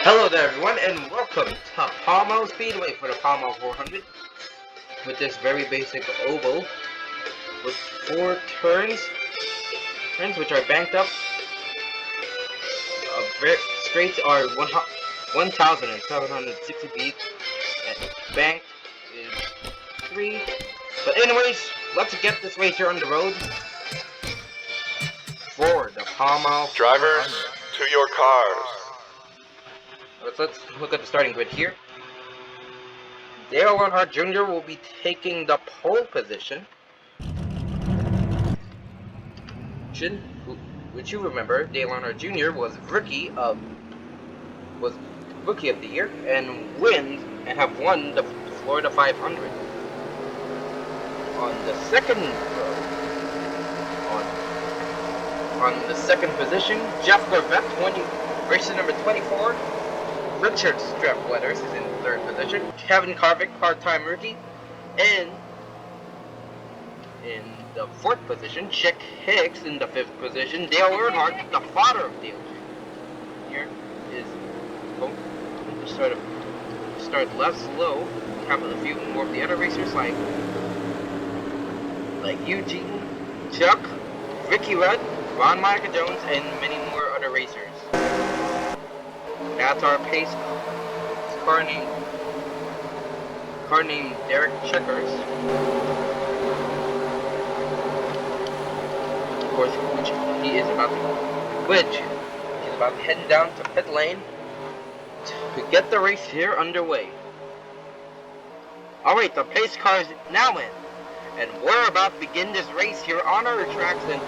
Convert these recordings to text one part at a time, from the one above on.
Hello there everyone and welcome to Palm Mile Speedway for the Palm Mile 400 with this very basic oval with 4 turns which are banked up. Straights are 1,760 feet and banked is 3. But anyways, let's get this race here on the road for the Palm Mile. Drivers, to your cars. Let's look at the starting grid here. Dale Earnhardt Jr. will be taking the pole position. Which you remember, Dale Earnhardt Jr. was rookie of the year and have won the Florida 500. On the second row, on the second position, Jeff Corvette, racer number 24. Richard Strepletters is in third position. Kevin Carvick, part-time rookie. And in the fourth position, Chick Hicks in the fifth position. Dale Earnhardt, the father of Dale here, is going to start less slow. Have a few more of the other racers like Eugene, Chuck, Ricky Rudd, Ron Micah Jones, and many more other racers. That's our pace car named Derek Checkers. Of course, he's about to head down to pit lane to get the race here underway. Alright, the pace car is now in, and we're about to begin this race here on our tracks and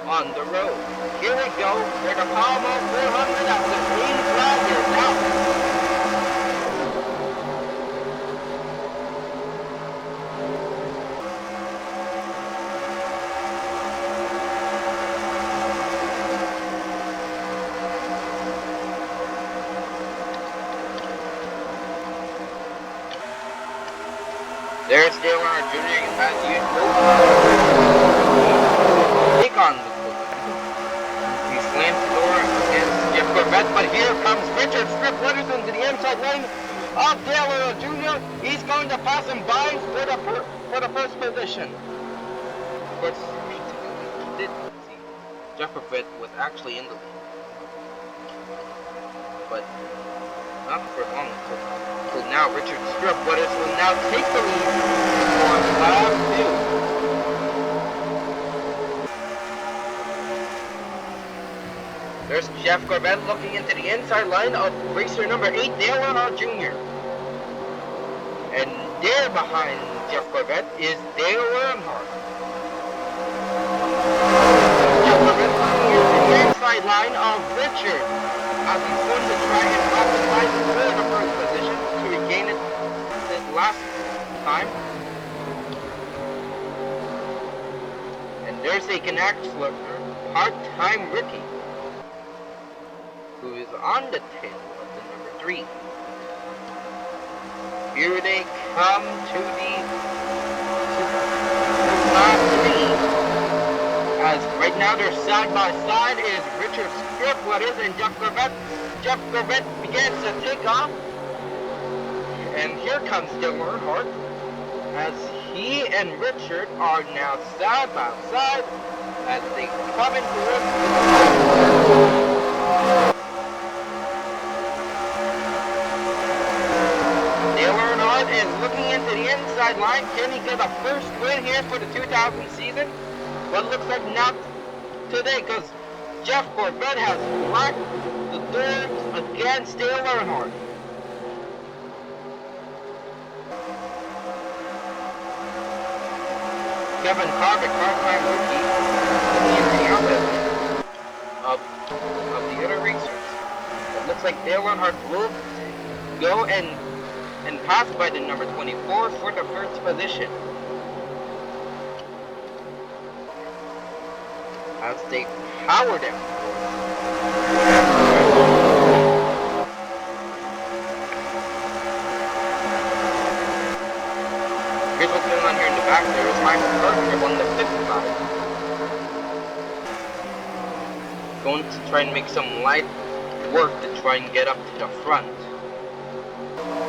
on the road. Here we go, for the Palm Mile 400 as the green flag is out. There's Dale Earnhardt Jr. as usual. Take on the Corvette, but here comes Richard Strepletters into the inside lane of Dale Earnhardt Jr. He's going to pass him by for the first position. Of course, he did see Jeff Corvette was actually in the lead, but not for long. So now Richard Strepletters will now take the lead for lap 2. There's Jeff Corvette looking into the inside line of racer number 8, Dale Earnhardt Jr. And there behind Jeff Corvette is Dale Earnhardt. Jeff Corvette looking into the inside line of Richard as he's going to try and optimize for the first position to regain it last time. And there's a Connect Slipper, part-time rookie, who is on the tail of the number 3. Here they come to the last 3. As right now they're side by side is Richard Strepletters and Jeff Corvette. Jeff Corvette begins to take off. And here comes Dale Earnhardt as he and Richard are now side by side as they come into it. Is looking into the inside line. Can he get a first win here for the 2000 season? But looks like not today, because Jeff Corvette has locked the doors against Dale Earnhardt. Kevin Carvick, part-time rookie, in the outlet of the other racers. It looks like Dale Earnhardt will go and pass by the number 24 for the first position. As they power them. Here's what's going on here in the back. There is Michael Carter on the 5th spot. Going to try and make some light work to try and get up to the front.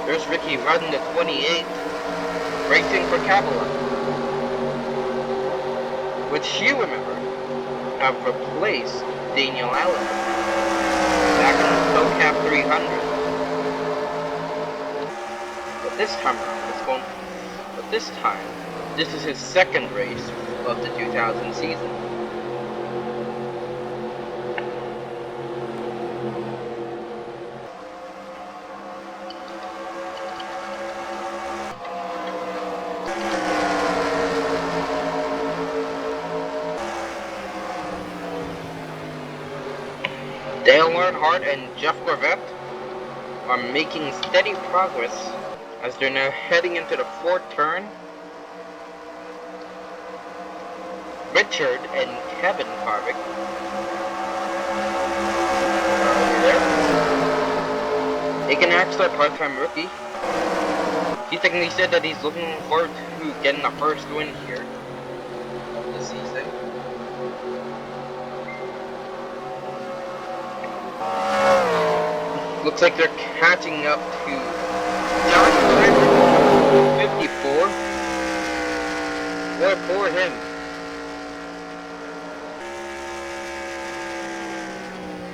There's Ricky Rudd in the 28, racing for Cadillac, which you remember have replaced Daniel Allen back in the SoCap 300. But this time around, this is his second race of the 2000 season. Dale Earnhardt and Jeff Corvette are making steady progress as they're now heading into the fourth turn. Richard and Kevin Harvick are over there. Aiken Axler, part-time rookie. He technically said that he's looking forward to getting the first win here of the season. Looks like they're catching up to John Brennan, 54. Boy, poor him.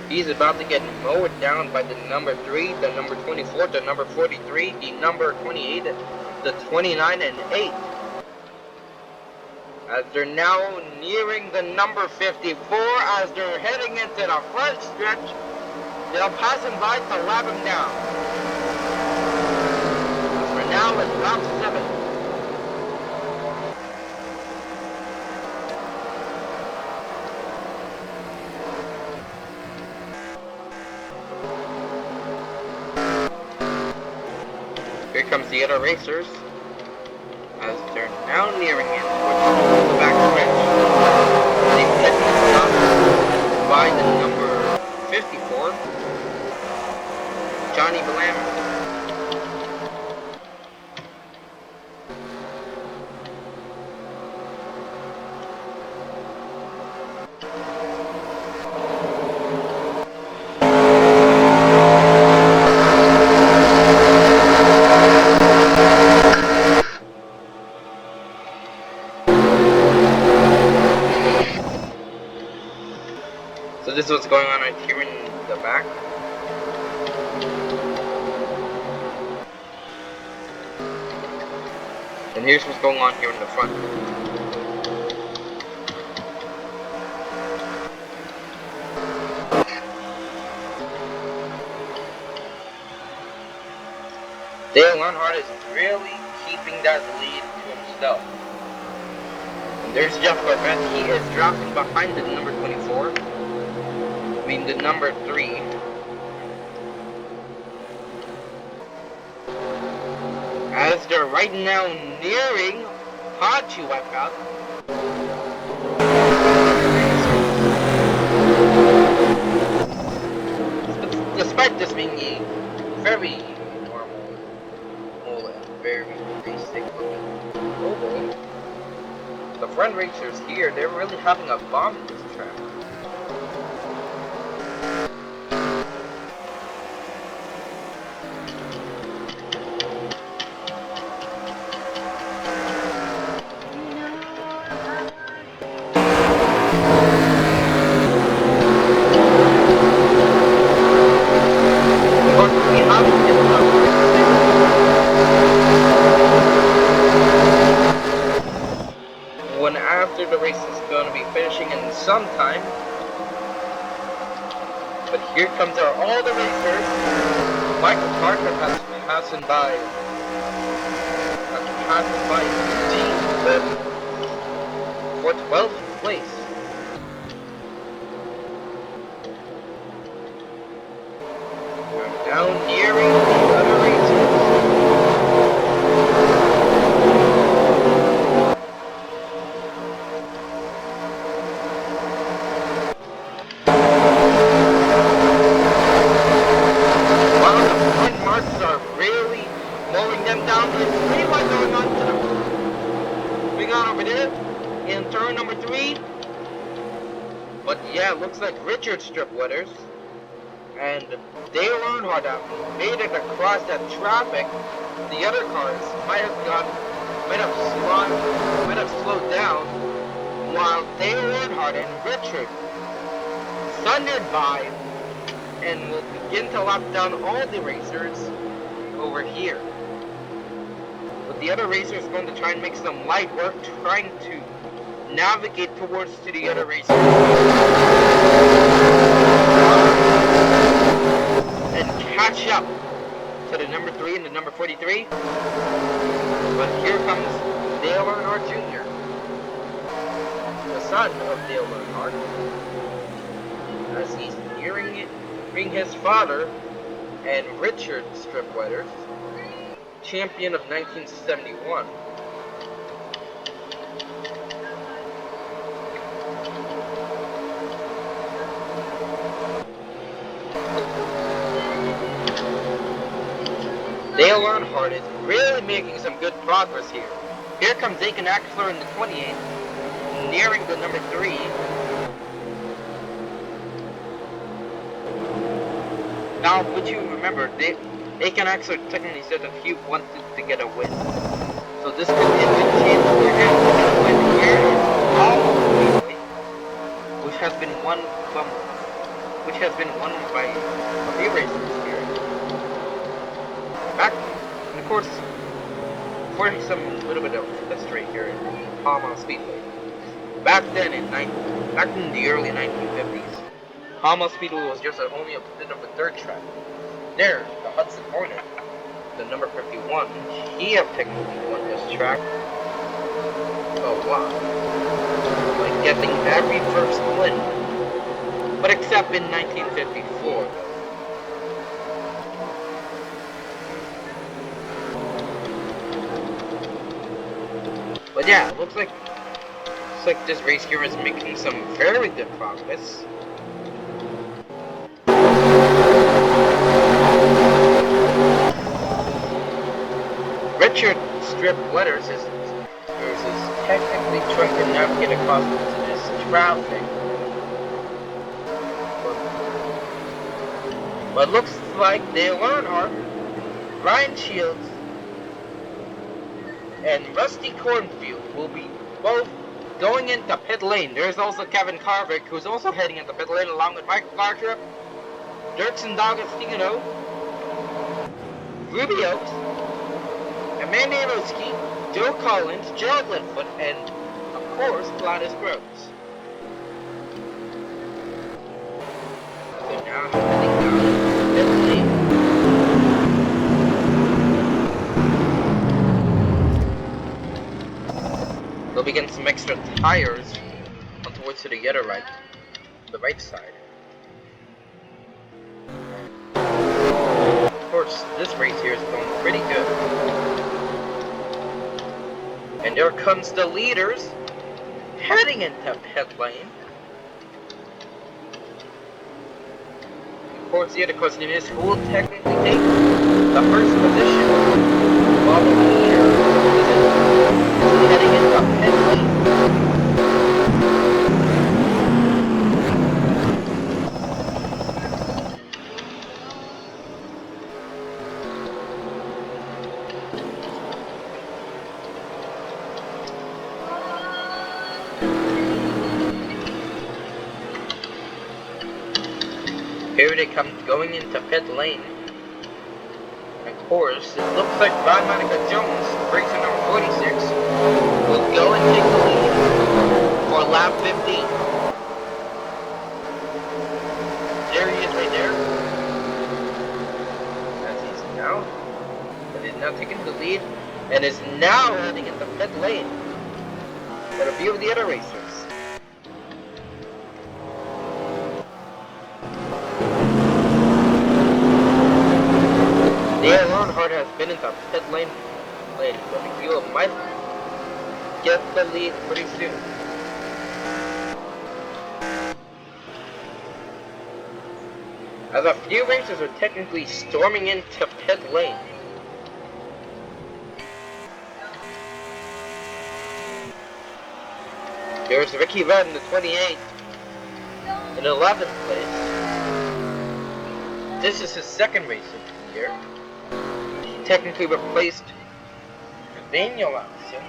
He's about to get mowed down by the number 3, the number 24, the number 43, the number 28, the 29, and 8. As they're now nearing the number 54, as they're heading into the front stretch, they'll pass him by to lap him down. For now, it's lap 7. Here comes the other racers, as they're now nearing in towards the back stretch. They set up by the number 54, Johnny Belamer. So this is what's going on right here in the back. And here's what's going on here in the front. Dale Earnhardt is really keeping that lead to himself. And there's Jeff Corvette. He is dropping behind the number 24. I mean the number 3. As they're right now nearing Hachi Wipeout. Despite this being a very normal and very basic looking oval, the front racers here, they're really having a bomb in this track. The race is going to be finishing in some time, but here comes all the racers. Michael Parker has passing by Eugene for 12th place. We're now nearing the other racers. In turn number 3, but yeah, looks like Richard strip wetters and Dale Earnhardt made it across that traffic. The other cars might have slowed down, while Dale Earnhardt and Richard thundered by and will begin to lap down all the racers over here. But the other racers are going to try and make some light work, trying to navigate towards to the other racers and catch up to the number 3 and the number 43. But here comes Dale Earnhardt Jr., the son of Dale Earnhardt, as he's nearing his father and Richard Stripweather, champion of 1971. Dale Earnhardt is really making some good progress here. Here comes Aiken Axler in the 28, nearing the number 3. Now, would you remember, Aiken Axler technically said that he wanted to get a win. So this could be a good chance for him to get a win. Here is Palm Mile Speedway, which has been won by a few racers here. Back, and of course, for some little bit of history here in Palm Mile Speedway. Back then, in the early 1950s, Palm Mile Speedway was just only a bit of a dirt track. There, the Hudson Hornet, the number 51, he had technically won this track a lot, like getting every first win, but except in 1954. But yeah, looks like this race here is making some very good progress. Richard Stripweather is technically trying to navigate across this traffic. But looks like Dale Earnhardt, Ryan Shields, and Rusty Cornfield will be both going into pit lane. There's also Kevin Carvick, who's also heading into pit lane, along with Michael Gartrip, Dirksen D'Agostino, Ruby Oaks, Amanda Aroski, Joe Collins, Gerald Linfoot, and of course Gladys Groves. So now heading down pit lane. They'll begin some extra tires on towards to the other right, the right side. Of course, this race here is going pretty good. And there comes the leaders heading into pit lane. Of course, the other question is who will technically take the first position while the leader is heading into pit lane. Here they come going into pit lane. And of course, it looks like Ron Monica Jones, racer number 46, will go and take the lead for lap 15. There he is right there. As he's now taking the lead and is now heading into pit lane for a few of the other racers. Dale Earnhardt has been in the pit lane, but he might get the lead pretty soon. As a few racers are technically storming into pit lane. There's Ricky Rudd in the 28 in 11th place. This is his second race of the year. He technically replaced Daniel Allison,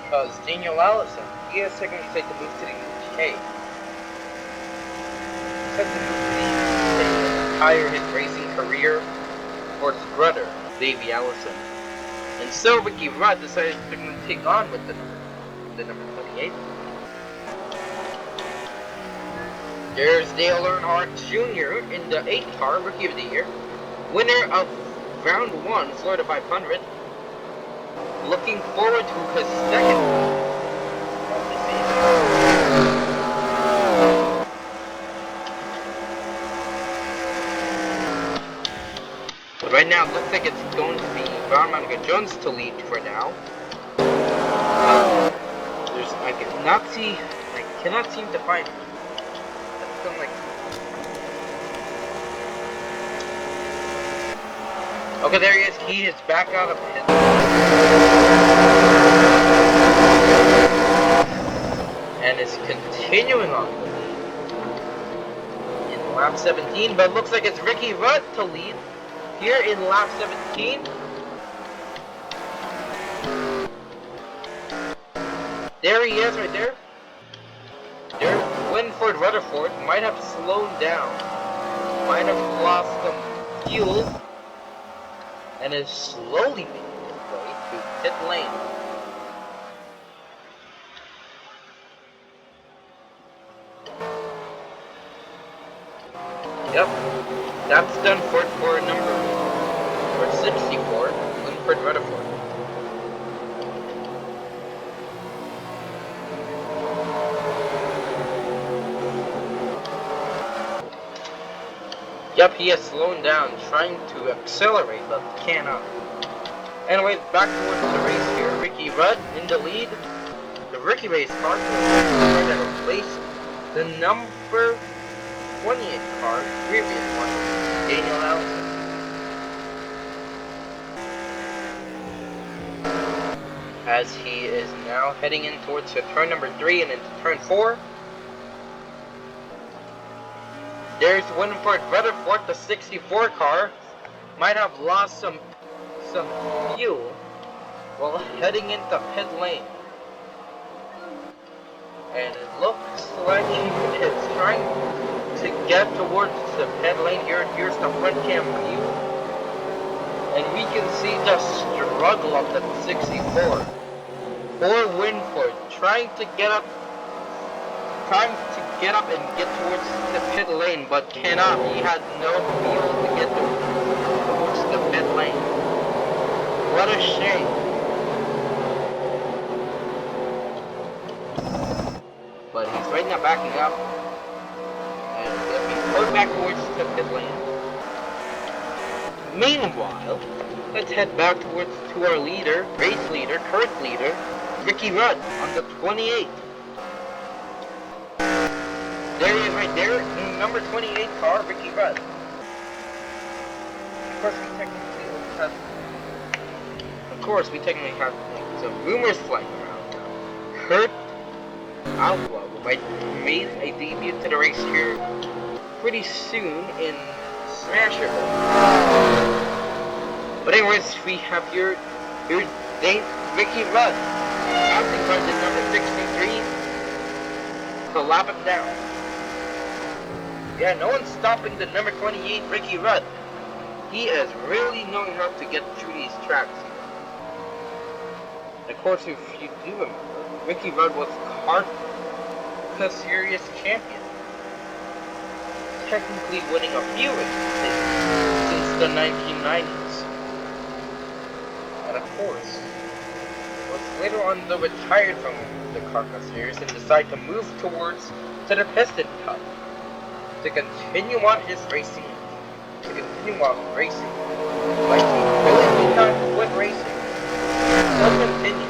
because Daniel Allison, he has technically decided to move to the UK. He decided to move to the UK and retire his racing career for his brother, Davey Allison. And so Ricky Rudd decided to take on with the number 28. There's Dale Earnhardt Jr. in the 8 car, Rookie of the Year. Winner of Round 1, Florida 500. Looking forward to his second of the season. But right now, it looks like it's going to be Brown Monica Jones to lead for now. I cannot seem to find him. Like, okay, there he is. He is back out of pit. And is continuing on in lap 17, but it looks like it's Ricky Rudd to lead here in lap 17. There he is right there. Winford Rutherford might have slowed down, might have lost some fuel, and is slowly making his way to pit lane. Yep, that's done for number 64, Winford Rutherford. Yep, he is slowing down, trying to accelerate, but cannot. Anyway, back towards the race here. Ricky Rudd in the lead. The Ricky race car that replaced the number 28 car, previous one, Daniel Allison. As he is now heading in towards turn number 3 and into turn 4. There's Winford Rutherford, the 64 car. Might have lost some fuel while heading into pit lane. And it looks like he is trying to get towards the pit lane here. Here's the front cam view. And we can see the struggle of the 64. Poor Winford trying to get up and get towards the pit lane, but cannot. He has no fuel to get towards the pit lane. What a shame. But he's right now backing up and being pulled back towards the pit lane. Meanwhile, let's head back towards our leader, race leader, current leader, Ricky Rudd on the 28. There he is right there, in number 28 car, Ricky Rudd. Of course, we technically have like, some rumors flying around now. Kurt Outlaw might make a debut to the race here pretty soon in Smasherville. But anyways, we have your Ricky Rudd, passing by the number 63 to lap him down. Yeah, no one's stopping the number 28, Ricky Rudd. He is really knowing how to get through these tracks here. And of course, if you do remember, Ricky Rudd was Karka Series champion. Technically winning a few races since the 1990s. And of course, was later on though retired from the Karka Series and decided to move towards to the Piston Cup. To continue on his racing. To continue on racing. Like he really did not quit racing. Still continues.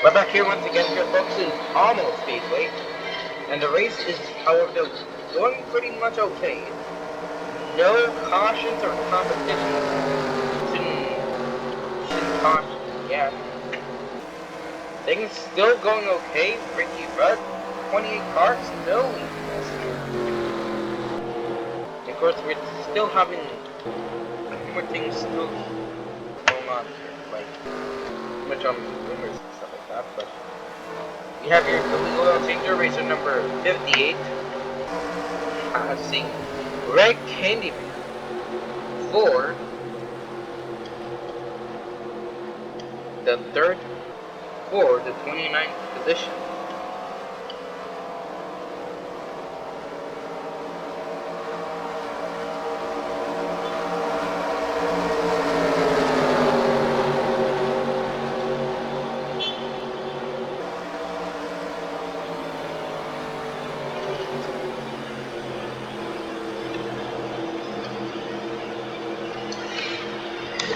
We're back here once again here, folks, in Palm Mile Speedway, and the race is, however, going pretty much okay. No cautions or competitions. Shouldn't caution yet. Things still going okay. Ricky Rudd, 28 cars, still leading this year. Of course, we're still having more things still going on here, like much on rumors and stuff like that, but we have your oil changer racer number 58, passing Greg Candyman for the 29th position.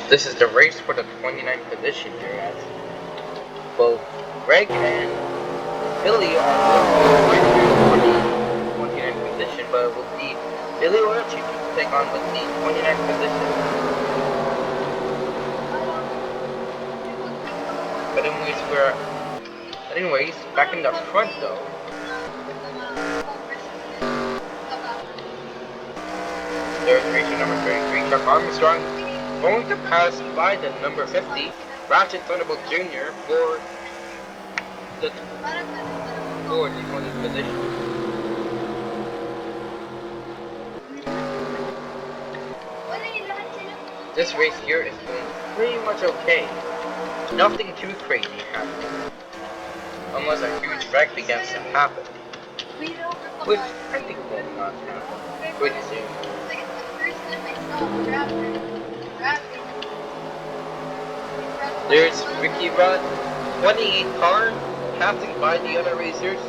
This is the race for the 29th position here, as both Greg and Billy are right here for the 29th position, but it will be Billy Oil Chief to take on with the 29th position. But anyways, back in the front though. There's racer number 33, Chuck Armstrong, going to pass by the number 50, Ratchet Thunderbolt Jr. for the 20th position. This race here is going pretty much okay. Nothing too crazy happening, unless a huge wreck begins to happen, which I think will not happen pretty soon. There's Ricky Rudd, 28 car, passing by the other racers.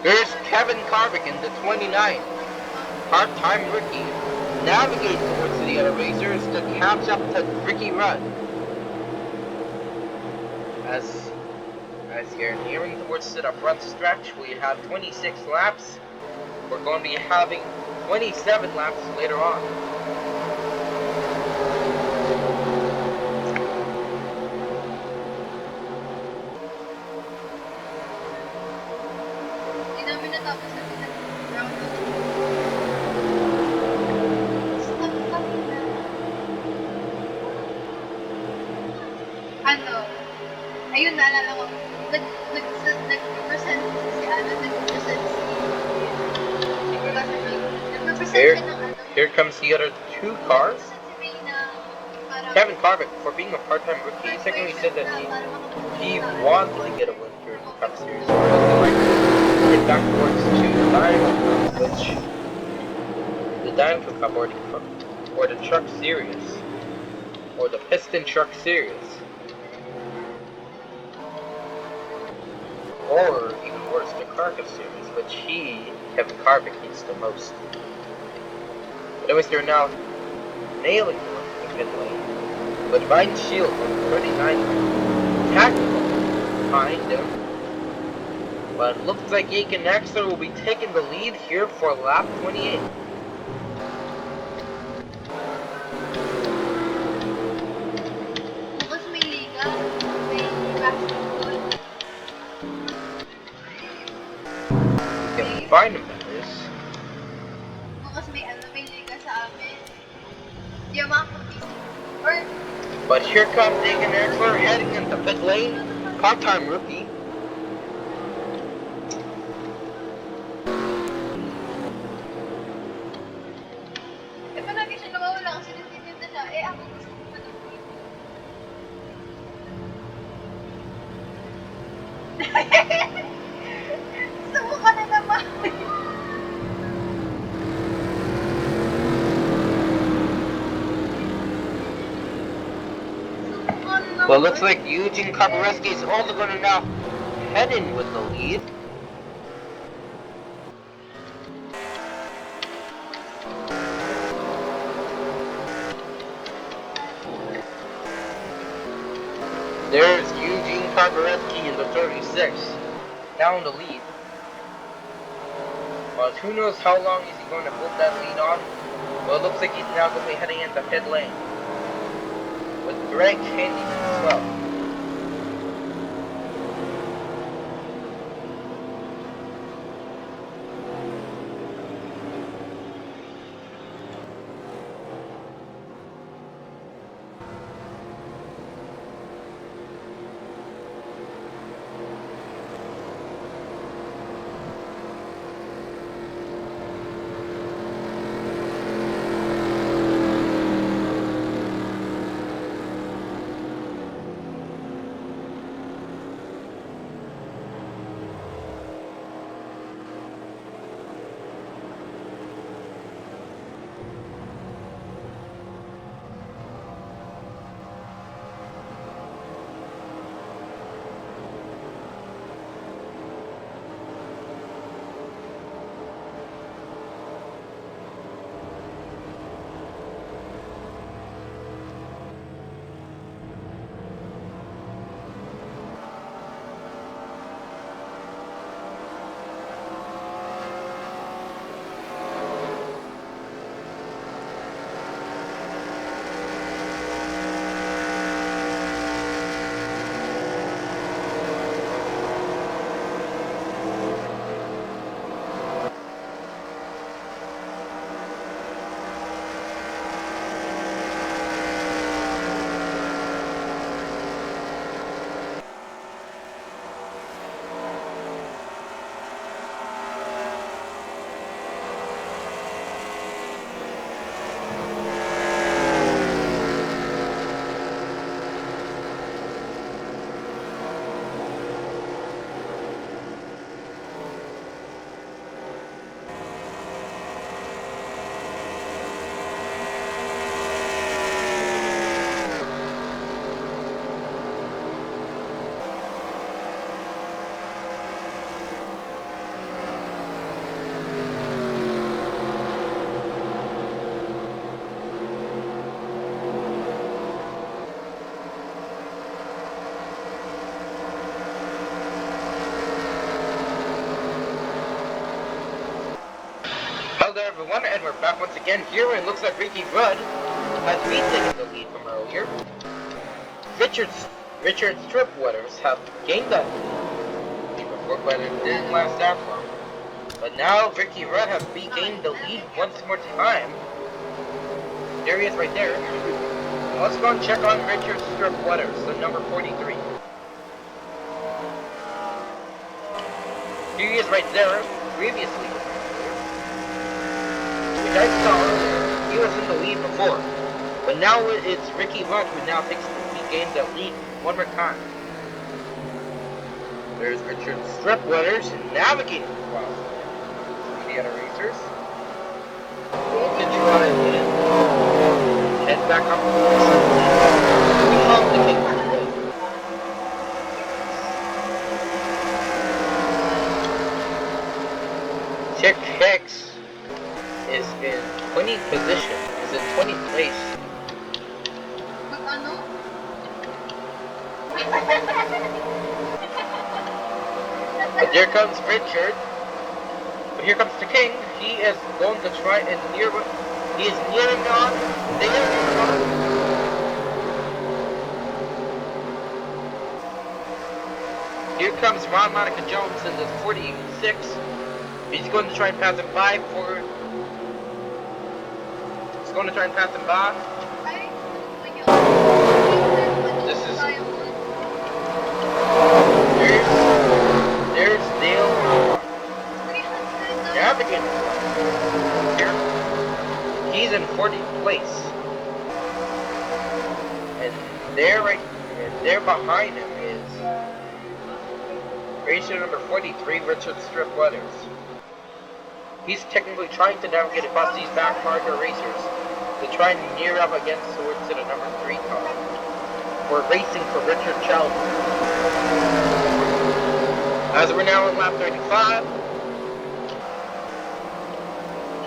There's Kevin Carvigan, the 29, part-time rookie, navigating towards the other racers to catch up to Ricky Rudd. As you're nearing towards the front stretch, we have 26 laps. We're going to be having 27 laps later on. Ayun, naalala ko, nag-present si Here comes the other two cars. Kevin Carvick, for being a part-time rookie, he secondly said that he wanted to get a win here in the Cup Series. So like get back towards to the Dynamo Cup, the Dynamo Cup or the Truck Series, or the Piston Truck Series. Or, even worse, the Carcass Series, which Kevin Carvick, hates the most. But anyways, they're now nailing the pit lane. But Ryan Shield, 39, tactical behind him. But it looks like Aiken Axler will be taking the lead here for lap 28. Find him at this. But here comes Aiken Axler heading into pit lane. Part-time rookie. Well, looks like Eugene Carvarezki is also going to now head in with the lead. Carvarezki in the 36, now in the lead. But who knows how long is he going to hold that lead on? Well, it looks like he's now going to be heading into pit lane, with Greg handing as well. Hello everyone, and we're back once again here, and it looks like Ricky Rudd has retaken the lead from earlier. Richard Stripwaters have gained that lead before, but it didn't last that long. But now Ricky Rudd has regained the lead once more time. There he is right there. Let's go and check on Richard Stripwaters, the number 43. Here he is right there, previously. Which I saw, he was in the lead before. But now it's Ricky Rudd who now regains that lead one more time. There's Richard Stripwaters navigating across the other racers. To try and head back up. We found the king. Chick Hicks is in 20th position, is in 20th place. But there comes Richard. But here comes the king. He is going to try and he is nearing on. There Here comes Ron Monica Jones in the 46. He's going to try and pass him by for. He's going to try and pass him by. This is. There's Dale. Navigating. Here. He's in 40th place. And there behind him is racer number 43, Richard Stripwaters. He's technically trying to navigate across these back marker racers to try and near up against towards the number 3 car. We're racing for Richard Challenger. As we're now on lap 35,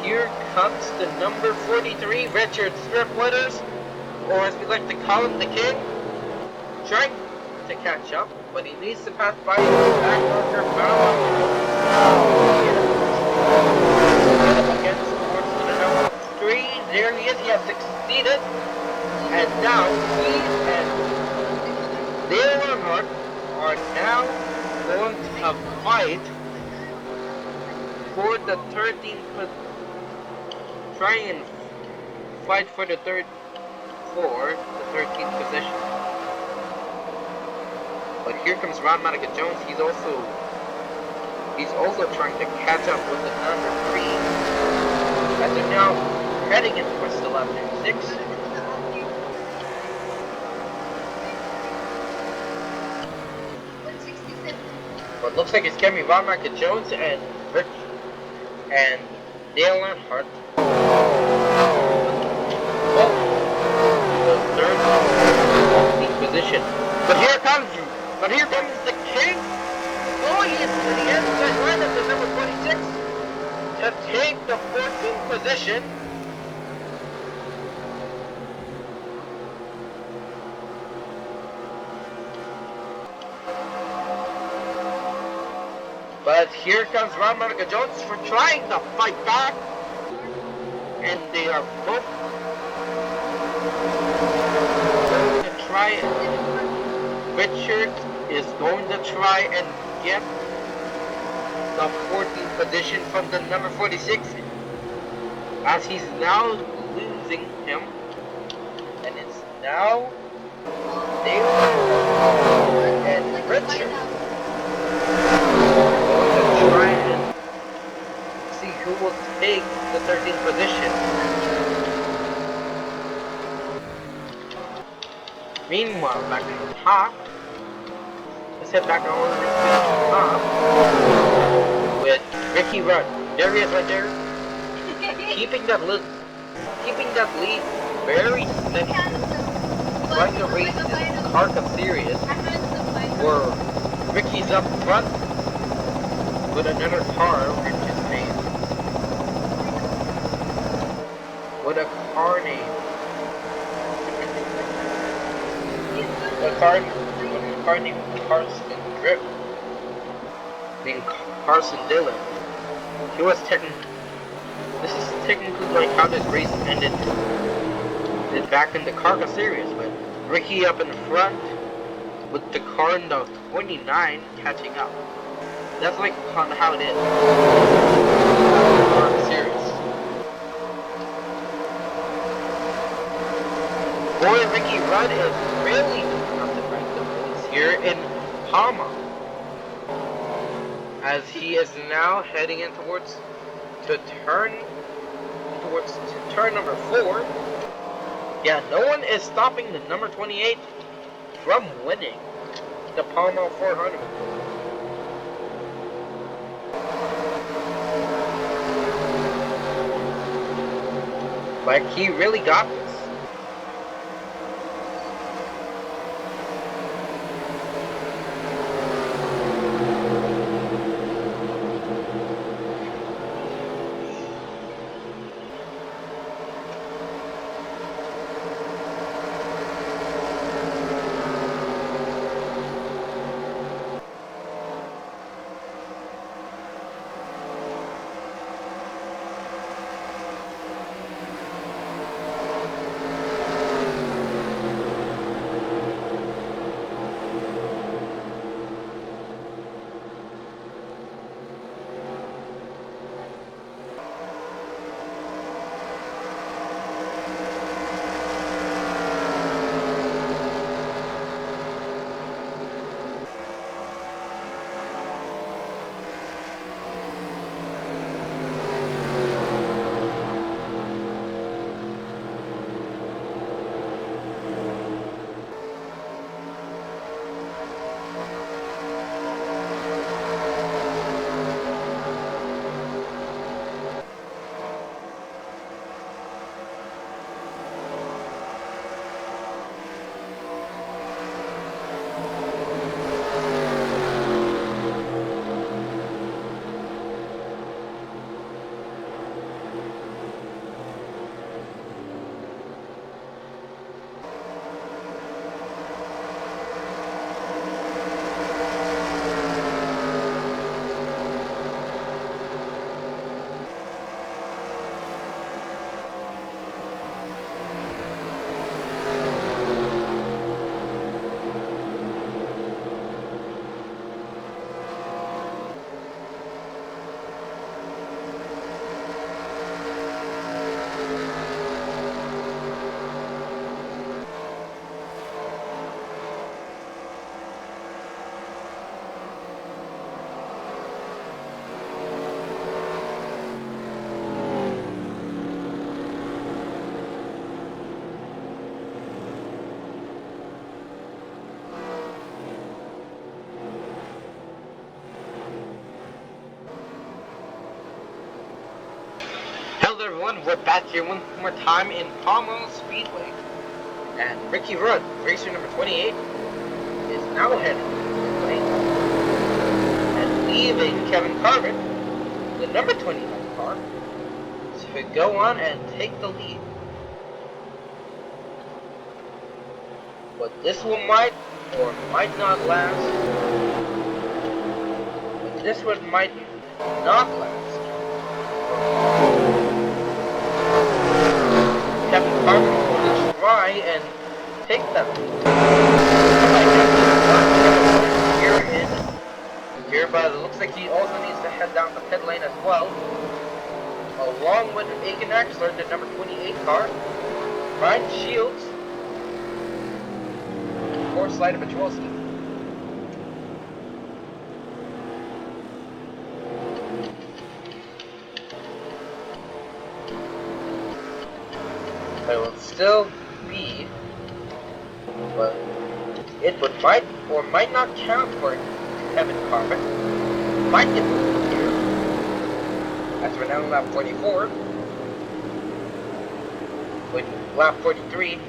here comes the number 43, Richard Stripwaters, or as we like to call him, the King, trying to catch up, but he needs to pass by his back marker, against towards the number 3. There he is, he has succeeded. And now he and Dale Earnhardt are now going to fight for the 13th, try and fight for the 13th position. But here comes Ron Monica Jones. He's also trying to catch up with the number 3. As they're now heading in towards the left turn 6. But looks like it's gonna be Ron Monica Jones and Dale Earnhardt. The third position. But here comes the king. Oh, he is to the inside line of the number 26 to take the 14th position. But here comes Ron Monica Jones for trying to fight back. And they are both going to try it. Richard is going to try and get the 14th position from the number 46. As he's now losing him. And it's now Dale and Richard. Try and see who will take the 13th position. Meanwhile, back at the top, let's head back over to the top with Ricky Rudd. There he is right there, keeping that lead very steady. Trying to race this car Cup Series, where Ricky's up front with another car, which is named with a car name. The car named Carson Drip, named Carson Dillon. This is technically like how this race ended back in the Carca Series, but Ricky up in front with the car in the 29 catching up. That's like how it is. Serious. Boy, Ricky Rudd is really not the right points here in Palm Mile, as he is now heading in towards turn number 4. Yeah, no one is stopping the number 28 from winning the Palm Mile 400. Like, he really got this. Untitled, everyone. We're back here one more time in Palm Mile Speedway. And Ricky Rudd, racer number 28, is now heading to the lane. And leaving Kevin Carver, the number 29 car, to go on and take the lead. But this one might or might not last. But this one might not last. Kevin Carver will try and take that lead. Here, but it looks like he also needs to head down the pit lane as well. Along with Eugene Carvarezki, the number 28 car, Ryan Shields, or Slider Petrolski. It will still be, but it might or might not count for Kevin Carver. Might get moved here. As we're now in lap 44. With lap 43.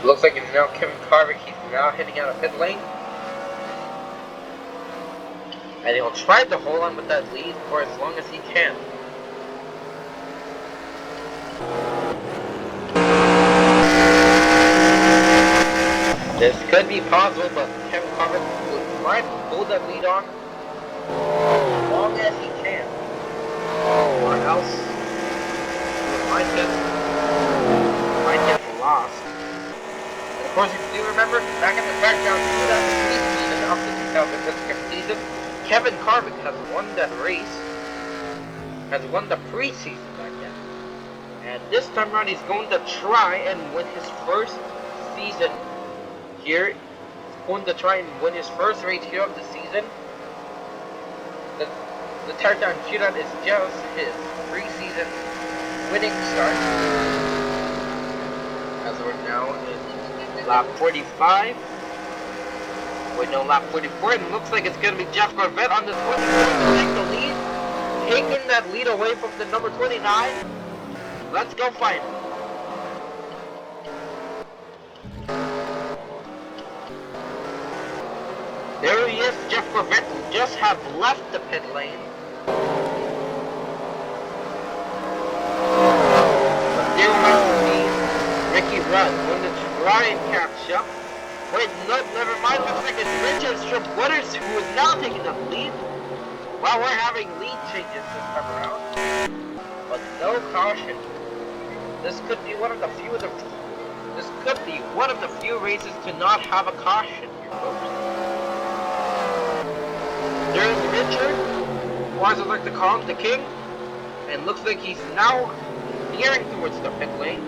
Looks like it's now Kevin Carver. He's now heading out of pit lane. And he'll try to hold on with that lead for as long as he can. This could be possible, but Kevin Carver will try to hold that lead on as long as he can. Or else he might get lost. Of course, if you do remember, back in the background, that season of the 2006 season, Kevin Carver has won that race, has won the preseason back then. And this time around, he's going to try and win his first season here. He's going to try and win his first race here of the season. The Teardown Shootout is just his preseason winning start. As we're now in lap 45. Wait, no, lap 44. It looks like it's going to be Jeff Corvette on this one. He's going to take the lead. Taking that lead away from the number 29. Let's go find him. There he is, Jeff Corvette, who just have left the pit lane. But there might be Ricky Rudd going to try and catch up. Wait, no, never mind. Looks like it's Richard Strip-Wooders who is now taking the lead. Well, we're having lead changes this time around, but no caution. This could be one of the few races to not have a caution here, folks. There's Richard, or as I like to call him, the King, and looks like he's now nearing towards the pit lane.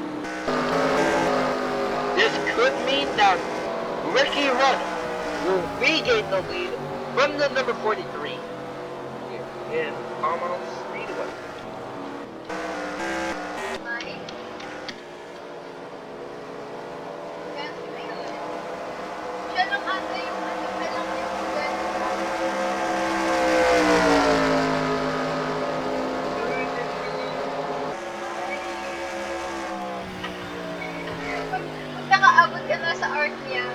This could mean that Ricky Rudd will regain the lead from the number 43 here in Palm Mile Speedway. Nakaabot ka na sa art niya.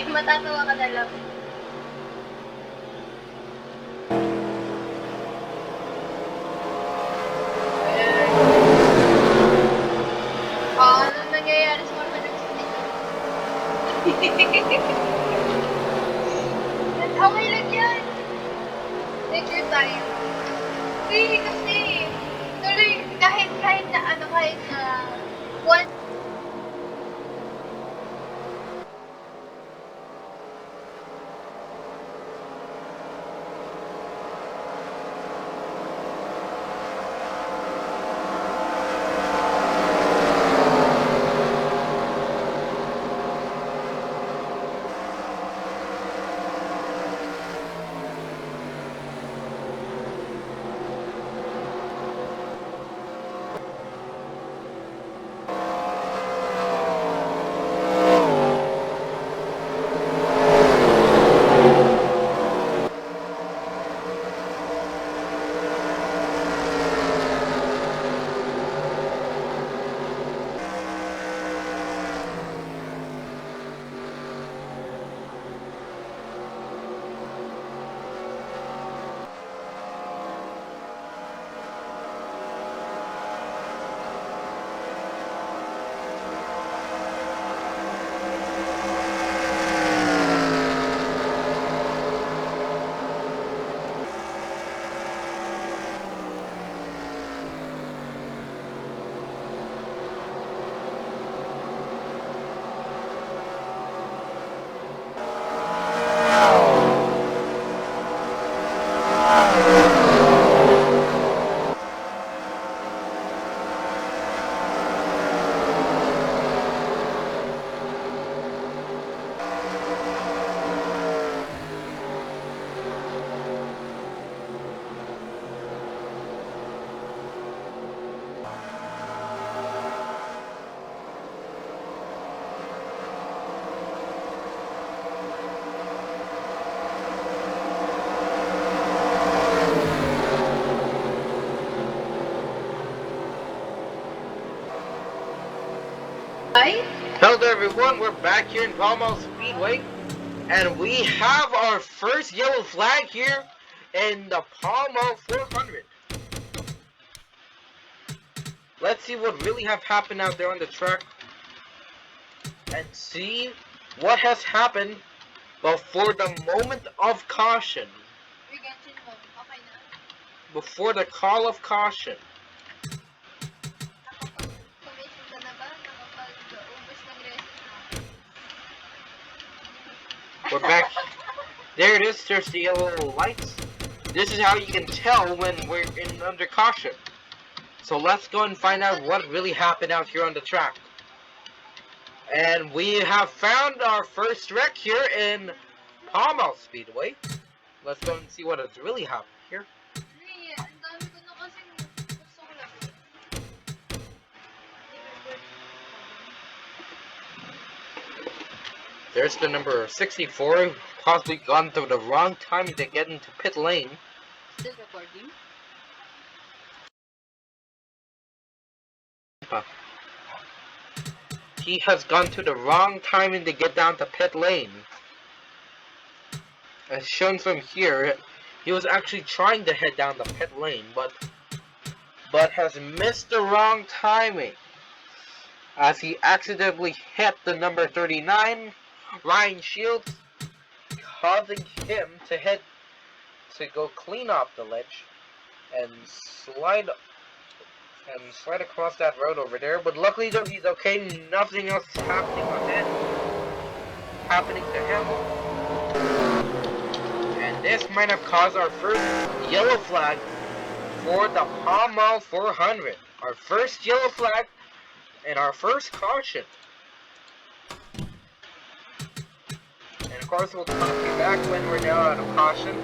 Matatawa ka na lang. Anong nangyayari sa mga nagsinig? Okay lang yan. Take your time. Kasi tuloy kahit na one. Hello there everyone, we're back here in Palm Mile Speedway, and we have our first yellow flag here in the Palm Mile 400. Let's see what really have happened out there on the track, and see what has happened before the moment of caution. Before the call of caution. We're back. There it is. There's the yellow lights. This is how you can tell when we're in under caution. So let's go and find out what really happened out here on the track. And we have found our first wreck here in Palm Mile Speedway. Let's go and see what has really happened here. There's the number 64, possibly gone through the wrong time to get into pit lane. Still recording? He has gone to the wrong timing to get down to pit lane. As shown from here, he was actually trying to head down the pit lane, but has missed the wrong timing, as he accidentally hit the number 39, Ryan Shields, causing him to go clean off the ledge and slide across that road over there. But luckily though, he's okay. Nothing else is happening to him. And this might have caused our first yellow flag for the Palm Mile 400. Our first yellow flag and our first caution. And of course we'll talk you back when we're now out of caution.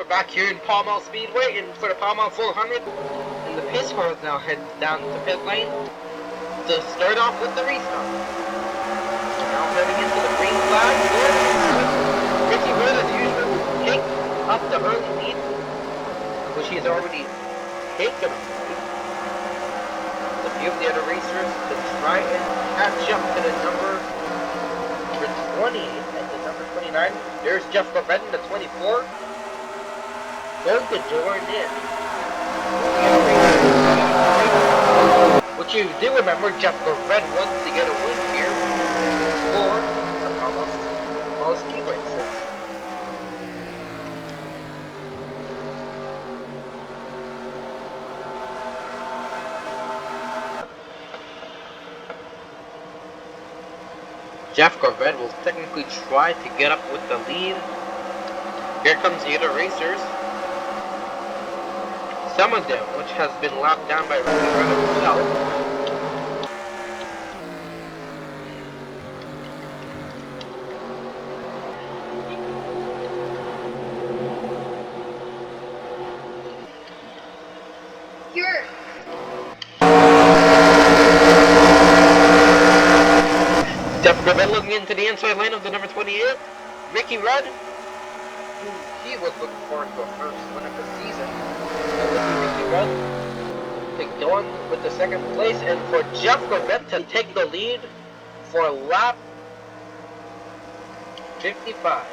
we're back here in Palm Mile Speedway and for the Palm Mile 400. And the pace cars now head down the pit lane to start off with the restart. Now heading into the green flag. Ricky Wood, as usual, will take up the early lead, which he's already taken up. A few of the other racers to try and catch up to the number 20 and the number 29. There's Jeff Corvette in the 24. Going to join in. Which you do remember, Jeff Corvette wants to get a win here for the Palm Mile Speedway. Jeff Corvette will technically try to get up with the lead. Here comes the other racers. Some of them, which has been locked down by Ricky Rudd himself. Jeff Corvette looking into the inside lane of the number 28. Ricky Rudd, who he was looking forward to a first win of the season. Ricky Rudd to go on with the second place, and for Jeff Corvette to take the lead for lap 55.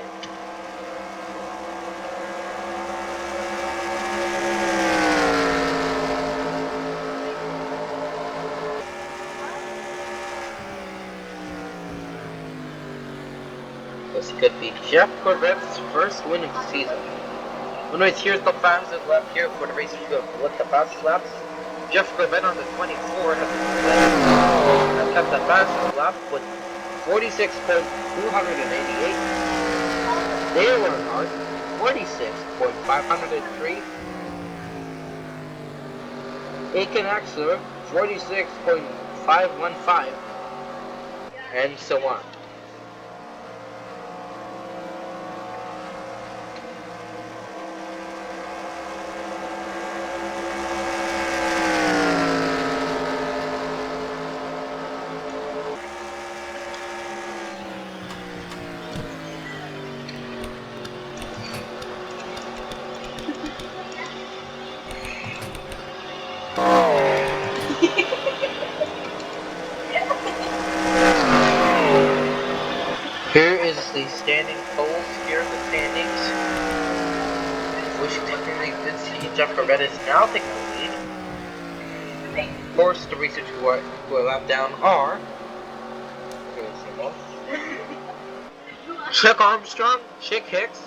This could be Jeff Corvette's first win of the season. Anyways, here's the fastest lap here for the racers who have lit the fastest laps. Jeff Corvette on the 24 has kept the fastest lap with 46.288. Dale Earnhardt, 46.503. Aiken Axler, 46.515. And so on. Here is the standing polls. Here are the standings, which technically did see Jeff Corvette is now taking the lead. Of course, the racers who are lap down are Chuck Armstrong, Chick Hicks,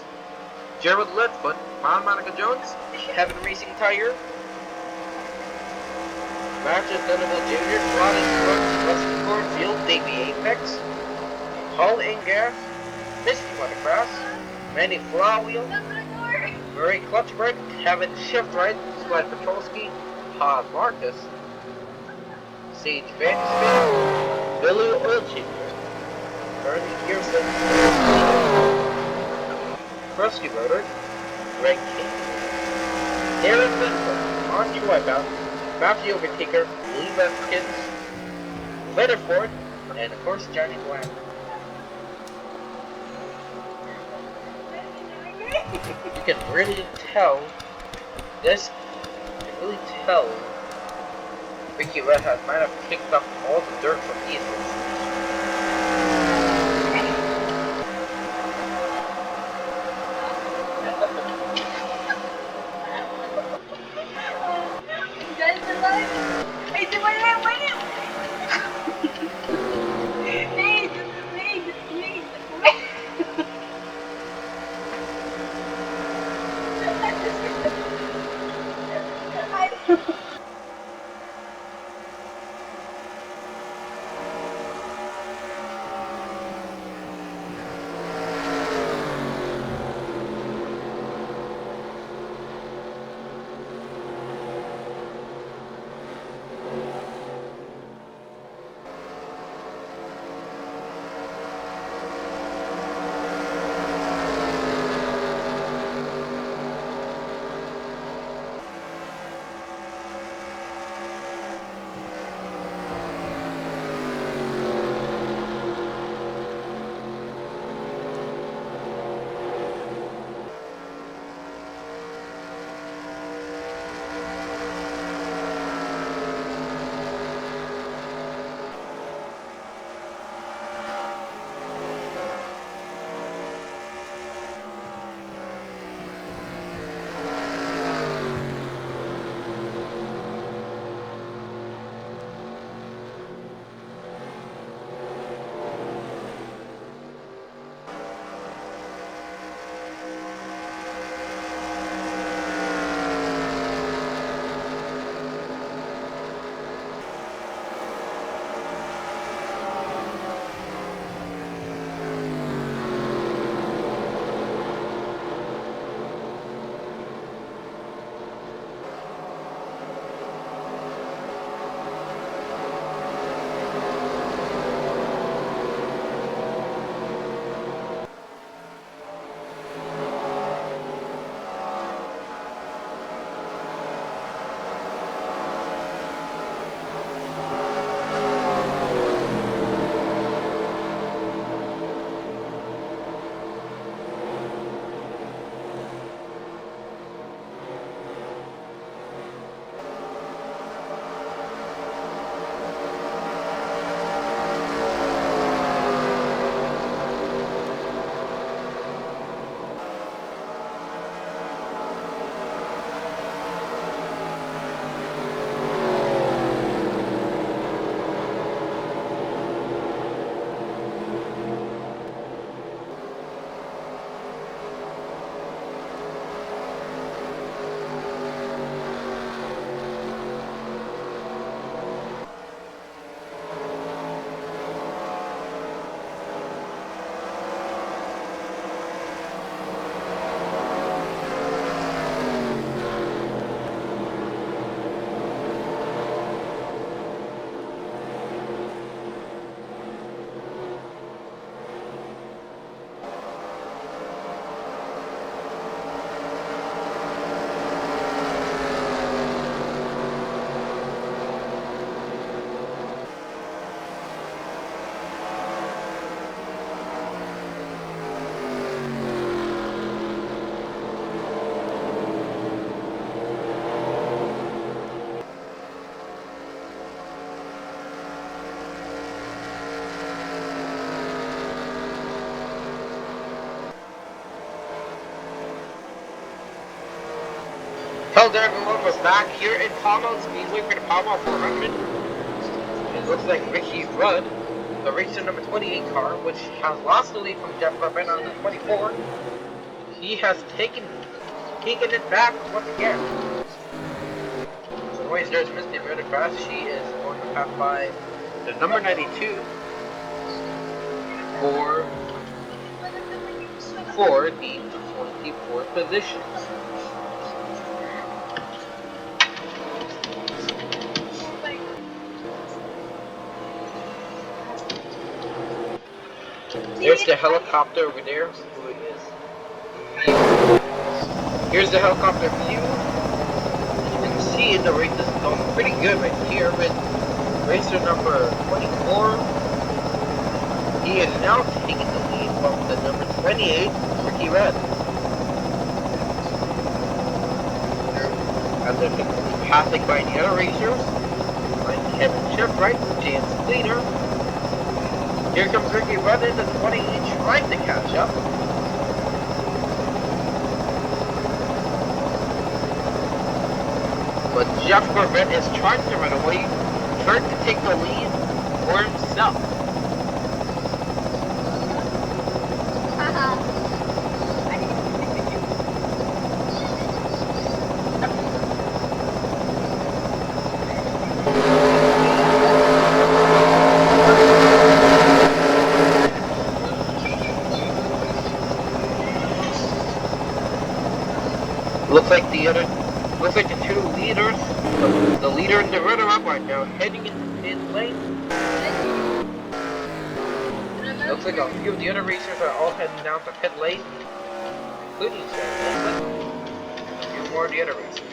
Gerald Leadfoot, Monica Jones, Kevin Racing Tire, Matches Donovan Jr., Claudia Brooks, Rusty Cornfield, Davey Apex, Paul Ingas, Misty Motocross, Mandy Flywheel, Murray Clutchbright, Kevin Shiftright, Scott Petrolski, Todd Marcus, Sage Vanderspiel, Billy Oilchanger, Bernie Pearson, Krusty Rotor, Greg King, Darren Benford, Andrew Wipeout, Matthew Overtaker, Lee Beskins, Weatherford, and of course Johnny Bland. You can really tell Ricky Rudd might have picked up all the dirt from these ones. Hello there everyone, we're back here in Palm Mile Speedway for the Palm Mile 400. It looks like Ricky Rudd, the racer number 28 car, which has lost the lead from Jeff Corvette on the 24. He has taken it back once again. So anyways, there's Misty really fast. She is going to pass by the number 92 for the 24th position. There's the helicopter over there. Who it is? Here's the helicopter view. You can see the race is going pretty good right here with racer number 24. He is now taking the lead from the number 28, Ricky Rudd. And they're passing by the other racers, like Kevin Shipwright, James Leader. Here comes Ricky Rudd in the 28 trying to catch up. But Jeff Corvette is trying to run away, trying to take the lead for himself. Looks like the two leaders, the leader and the runner-up right now heading into pit lane. Looks like a few of the other racers are all heading down to pit lane, including a few more of the other racers.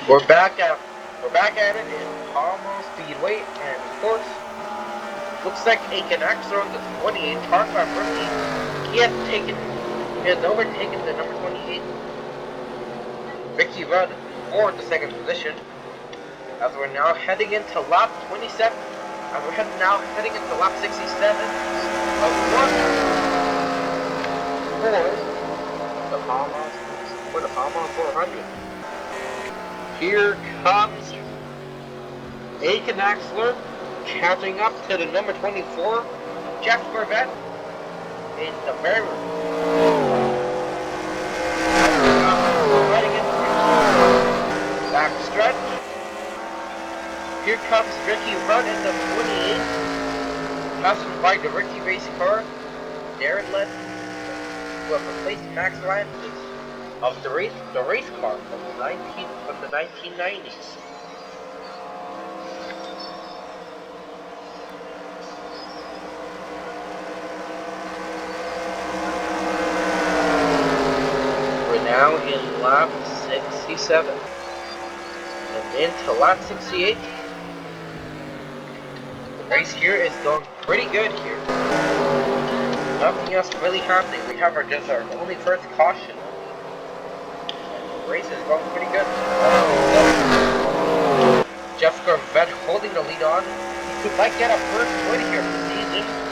We're back at it in Palm Mile Speedway, and of course, looks like a connector on the 28 car by Ricky. He has overtaken the number 28 Ricky Rudd for the second position. As we're now heading into lap 27, as we're now heading into lap 67 of the Palm Mile 400. Here comes Aiken Axler catching up to the number 24, Jeff Corvette, in the very back stretch. Here comes Ricky Rudd in the 28, passing by the Ricky race car. Darren led, who have replaced Max Landis of the race car from the 1990s. We're now in lap 67 and into lap 68. The race here is going pretty good here. Nothing else really happening. We have our only first caution. The race is going pretty good. Jeff Corvette holding the lead on. He might get a first win here for the season.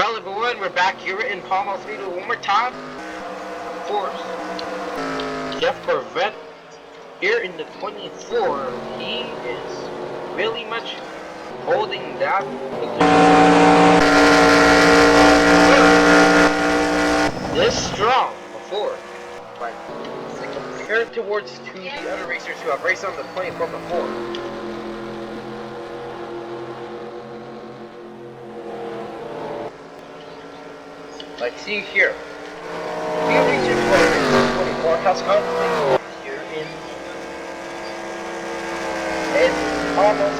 Hello everyone, we're back here in Palm Mile Speedway one more time. Of course, Jeff Corvette here in the 24. He is really much holding that this strong before. Like compared towards to the other racers who have raced on the 24 before. Like, see here. Few racers who are racing 24 has conflict here in almost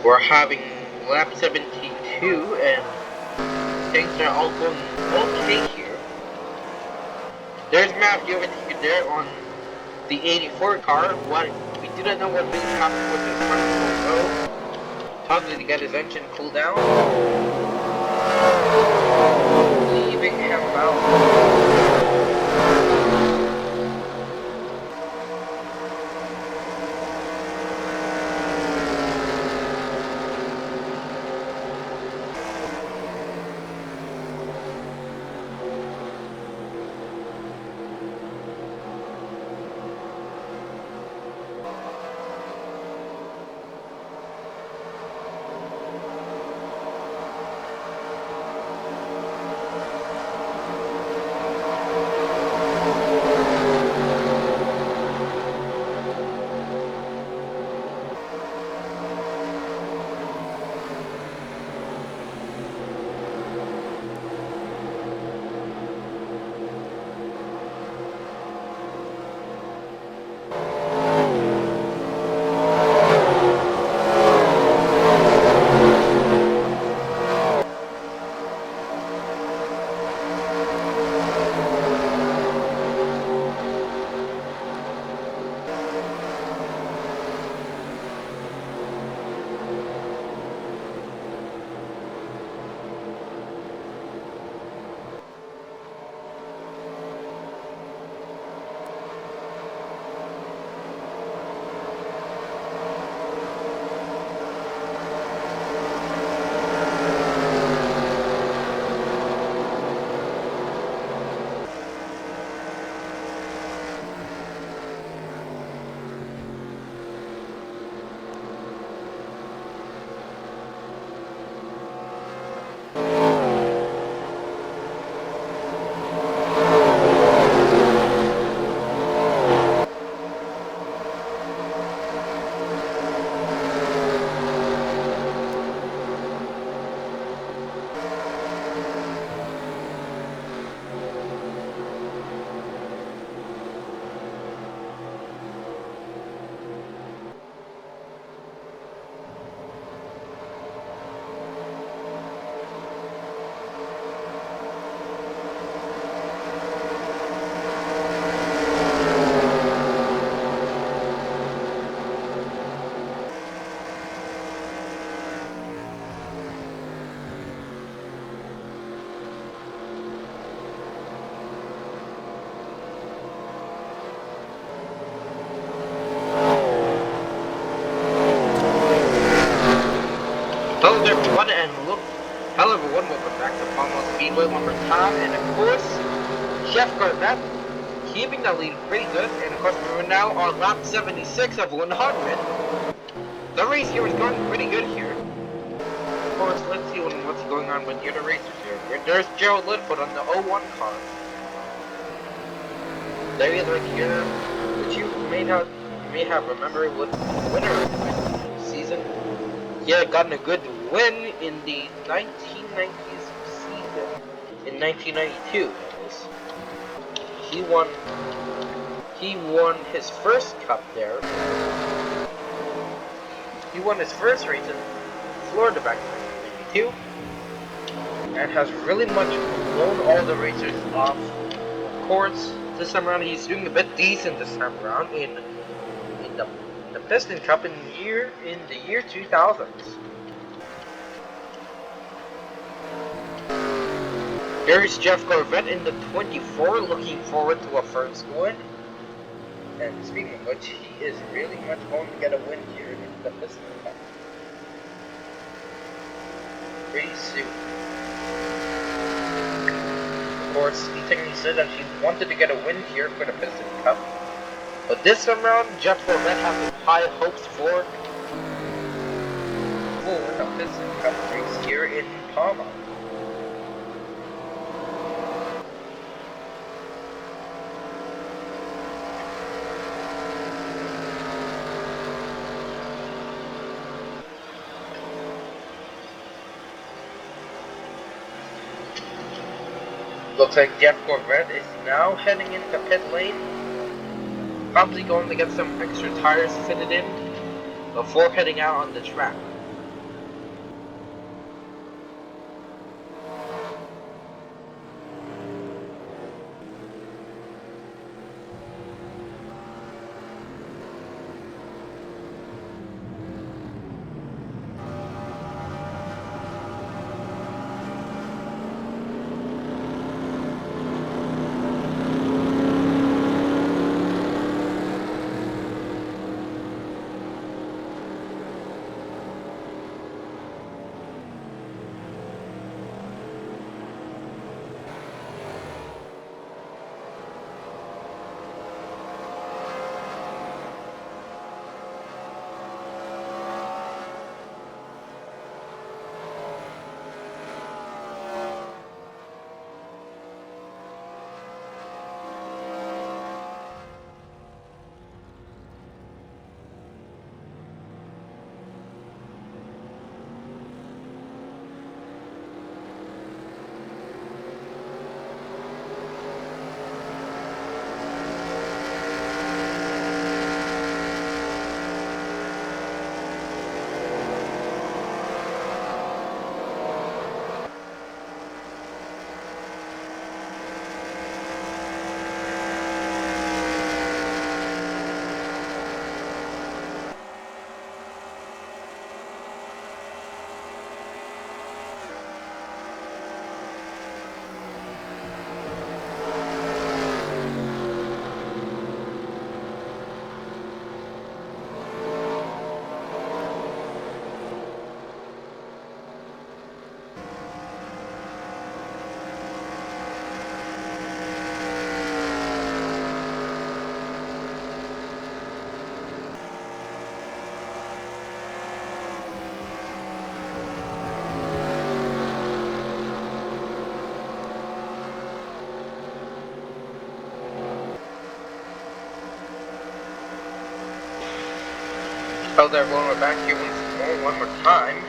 we're having lap 72 and things are all going okay here. There's Matthew over there on the 84 car. What we do not know what really happened with his front row. Probably to get his engine cooled down. Leaving him out. welcome back to Palm Mile Speedway one more time, and of course, Chef Corvette keeping the lead pretty good, and of course we're now on lap 76 of 100. The race here is going pretty good here. Of course, let's see what's going on with the other racers here. There's Gerald Lidfoot on the 01 car. There he is right here, which you may have remembered with the winner of the season. He had gotten a good win in the 1990s season, in 1992. He won his first cup there. He won his first race in Florida back in 1992, and has really much blown all the racers off course. This time around, he's doing a bit decent this time around in the Piston Cup in the year 2000s. There's Jeff Corvette in the 24, looking forward to a first win. And speaking of which, he is really much going to get a win here in the Piston Cup pretty soon. Of course, he technically said that he wanted to get a win here for the Piston Cup. But this time around, Jeff Corvette has some high hopes for the Piston Cup race here in Palm Mile. Looks like Jeff Corvette is now heading into pit lane. Probably going to get some extra tires fitted in before heading out on the track. Hello there, everyone. We're back here one more time.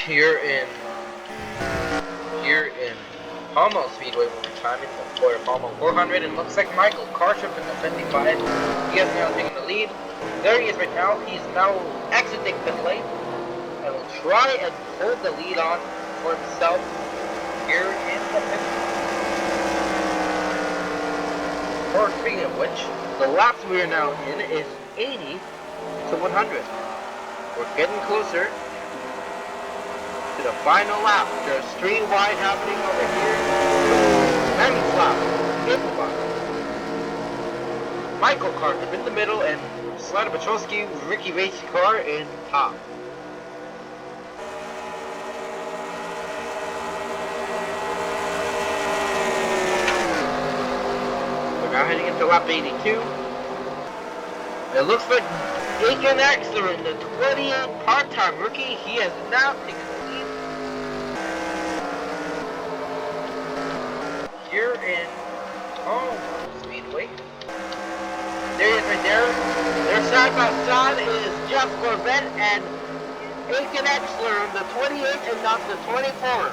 Here in Palm Mile Speedway one more time in the Florida Palm Mile 400, and looks like Michael Carship in the 55. He is now taking the lead. There he is right now. He's now exiting pit lane and will try and hold the lead on for himself here in the pit. Or speaking of which, the laps we are now in is 80 to 100. We're getting closer to the final lap. There's 3 wide happening over here. 9th lap, 8th lap. Michael Carter in the middle, and Slada Petrosky, Ricky Racing Car in top. heading into lap 82. It looks like Eugene Carvarezki, the 28 part-time rookie, he has now taken the lead here in Palm Mile Speedway. There he is right there. Their side by side is Jeff Corvette and Eugene Carvarezki, the 28 and not the 24.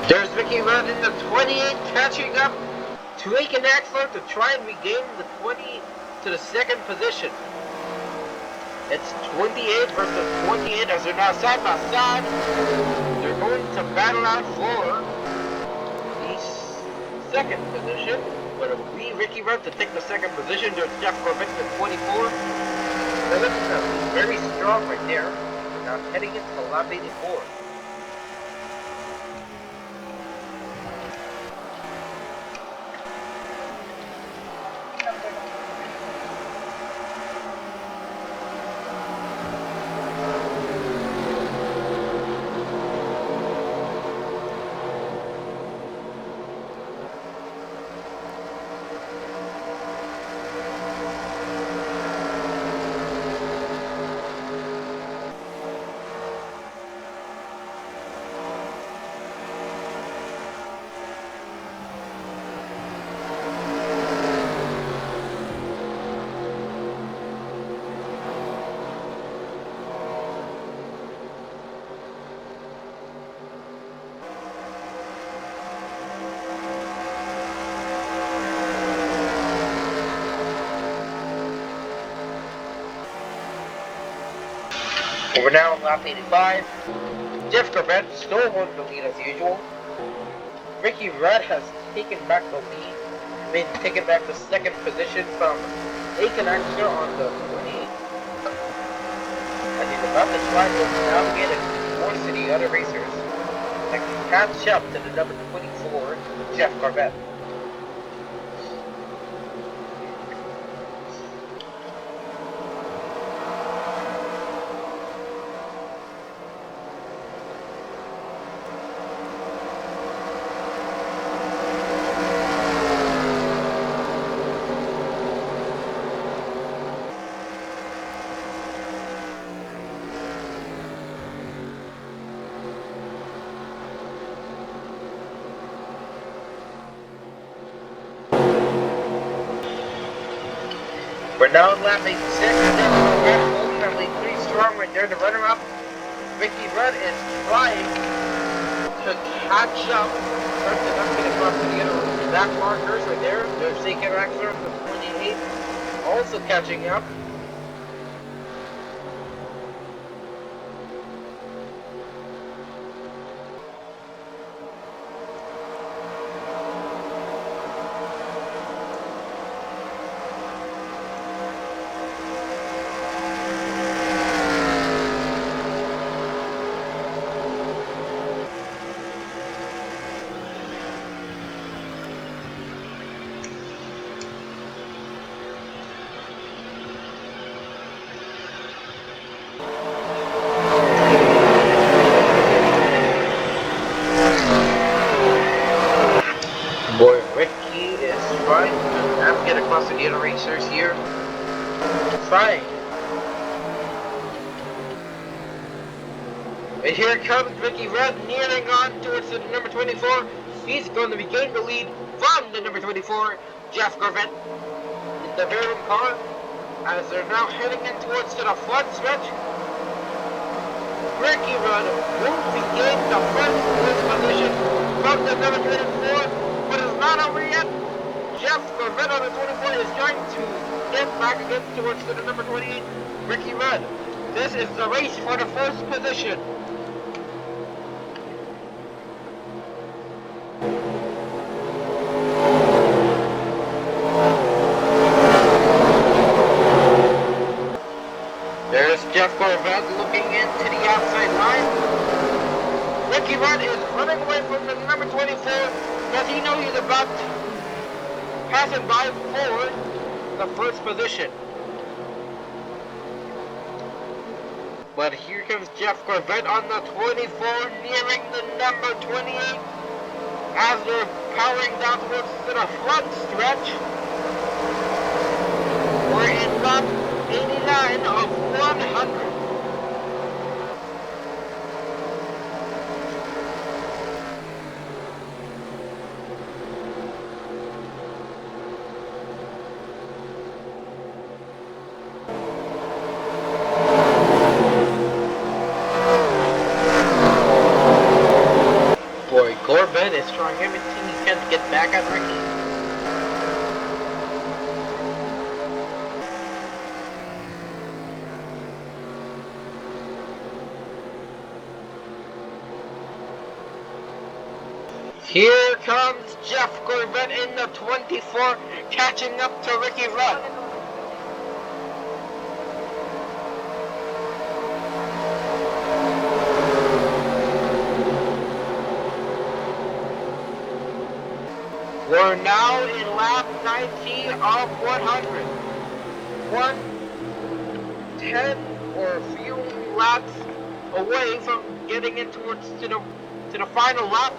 There's Ricky Rudd in the 28 catching up to Eugene Carvarezki to try and regain the 20 to the second position. It's 28 versus 28 as they're now side by side. They're going to battle out for the second position. But it'll be Ricky Rudd to take the second position. There's Jeff Corvette at 24. They're looking very strong right there. Now heading into lap 84. We're now on lap 85. Jeff Corvette still won the lead as usual. Ricky Rudd has taken back the lead, taken back the second position from Eugene Carvarezki on the 28. And he's about to try to navigate and force to the other racers that can catch up to the number 24, Jeff Corvette. We're now in lap 86, and Corvette holding that lead pretty strong right there. The runner-up, Ricky Rudd, is trying to catch up. Starts to not get across to the other back markers right there. There's Eugene Carvarezki, the 28, also catching up. across the other racers here. Trying. And here comes Ricky Rudd nearing on towards the number 24. He's going to regain the lead from the number 24, Jeff Corvette, in the Verum car, as they're now heading in towards the front stretch. Ricky Rudd will regain the first position from the number 24, but it's not over yet. Jeff Corvette on the 24 is trying to get back again towards the number 28, Ricky Rudd. This is the race for the first position. There's Jeff Corvette looking into the outside line. Ricky Rudd is running away from the number 24 because he knows he's about passing by for the first position. But here comes Jeff Corvette on the 24, nearing the number 28 as they're powering down towards the front stretch. We're in lap 89 of 100. Boy, Corvette is trying everything he can to get back at Ricky. Here comes Jeff Corvette in the 24, catching up to Ricky Rudd. We're now in lap 90 of 100. 110 or a few laps away from getting in towards to the final lap.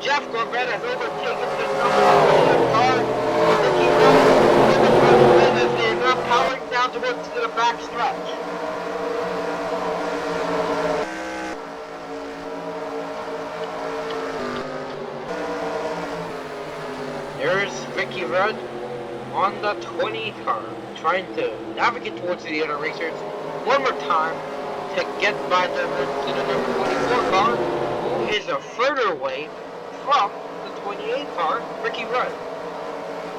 Jeff Corvette has overtaken the number 1 car. Ricky Rudd as they're now powering down towards the back stretch. There's Ricky Rudd on the 20 car, trying to navigate towards the other racers one more time to get by them to the number 24 car, who is a further away from the 28 car, Ricky Rudd.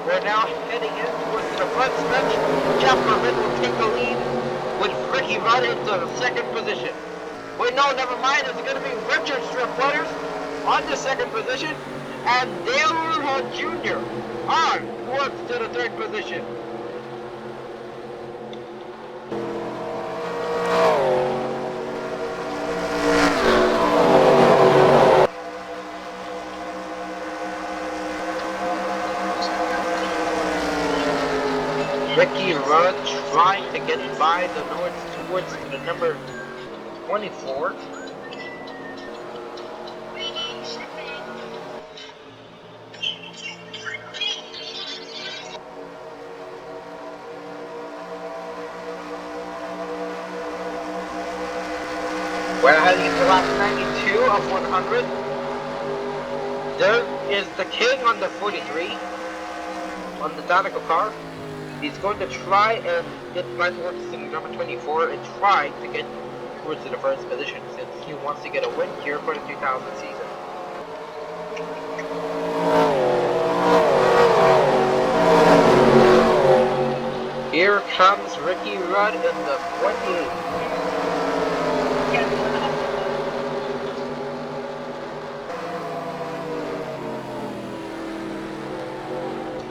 We're now heading in towards the front stretch. Jeff Corvette will take the lead with Ricky Rudd into the second position. Wait, no, never mind. It's going to be Richard Strickletters on the second position, and Dale Earnhardt Jr. on towards to the third position. Ricky Rudd trying to get by the north towards the number 24. We're heading into lap 92 of 100. There is the King on the 43 on the Danico car. He's going to try and get right towards the number 24 and try to get towards the first position since he wants to get a win here for the 2000 season. Here comes Ricky Rudd in the 28.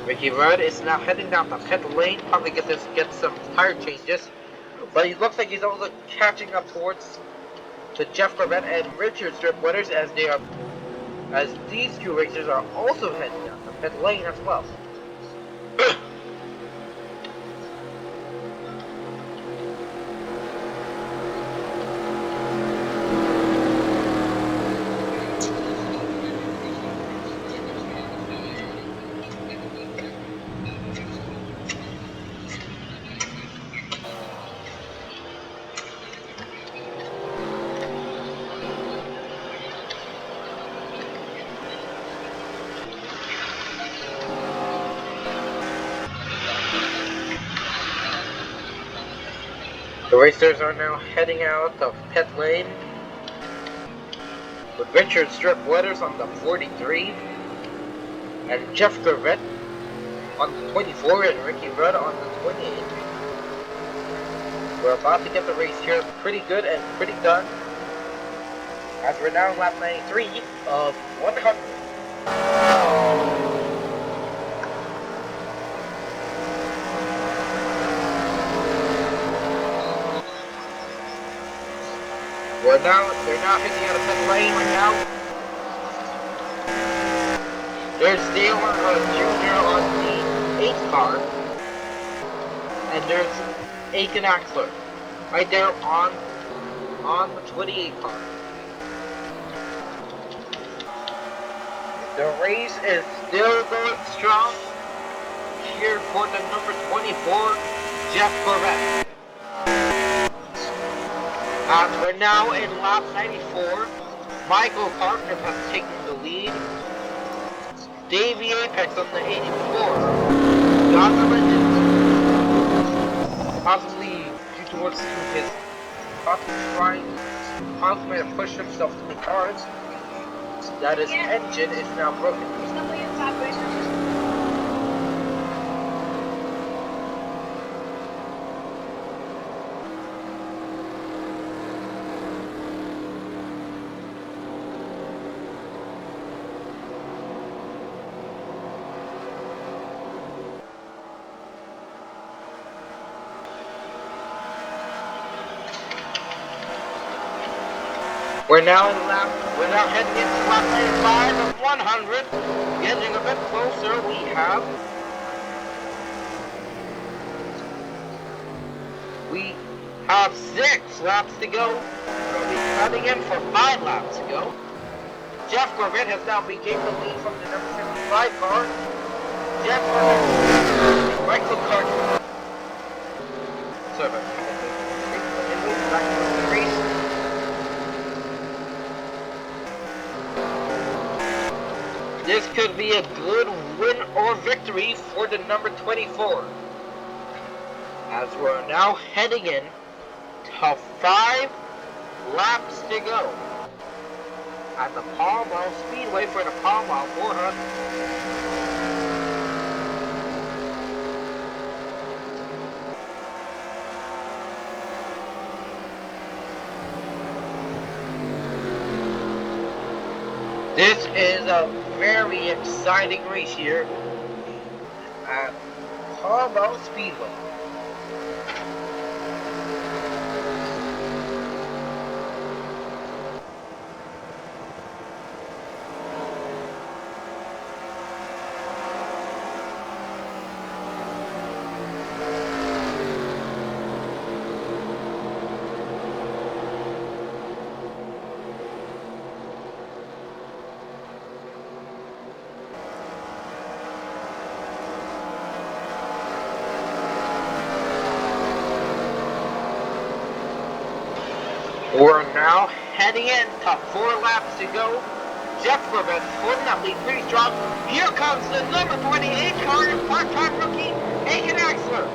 Ricky Rudd is now heading down the pit lane, probably get some tire changes, but he looks like he's also catching up towards the Jeff Corvette and Richard Strickletters as these two racers are also heading down the pit lane as well. The racers are now heading out of pit lane with Richard Strip Weathers on the 43 and Jeff Corvette on the 24 and Ricky Rudd on the 28. We're about to get the race here pretty good and pretty done, as we're now on lap 93 of 100. They're now hitting out of pit lane right now. There's Dale Jr. on the 8th car. And there's Aiken Axler right there on the 28 car. The race is still going strong here for the number 24, Jeff Corvette. We're now in lap 94. Michael Parker has taken the lead. Davey Apex on the 84. Got the legend. Possibly due towards his possibly to push himself to the cars. That his engine is now broken. We're now heading into lap 95 of 100. Getting a bit closer, we have 6 laps to go. We'll be cutting in for 5 laps to go. Jeff Corvette has now regained the lead from the number 55 car. Jeff Corvette, Michael Carter. Sorry about that. Back to the race. This could be a good win or victory for the number 24. As we're now heading in to 5 laps to go at the Palm Mile Speedway for the Palm Mile 400. This is a very exciting race here at Palm Mile Speedway. We're now heading in to 4 laps to go. Jeff Corvette holding that lead pretty strong. Here comes the number 28 car and part-time rookie, Aiken Axler.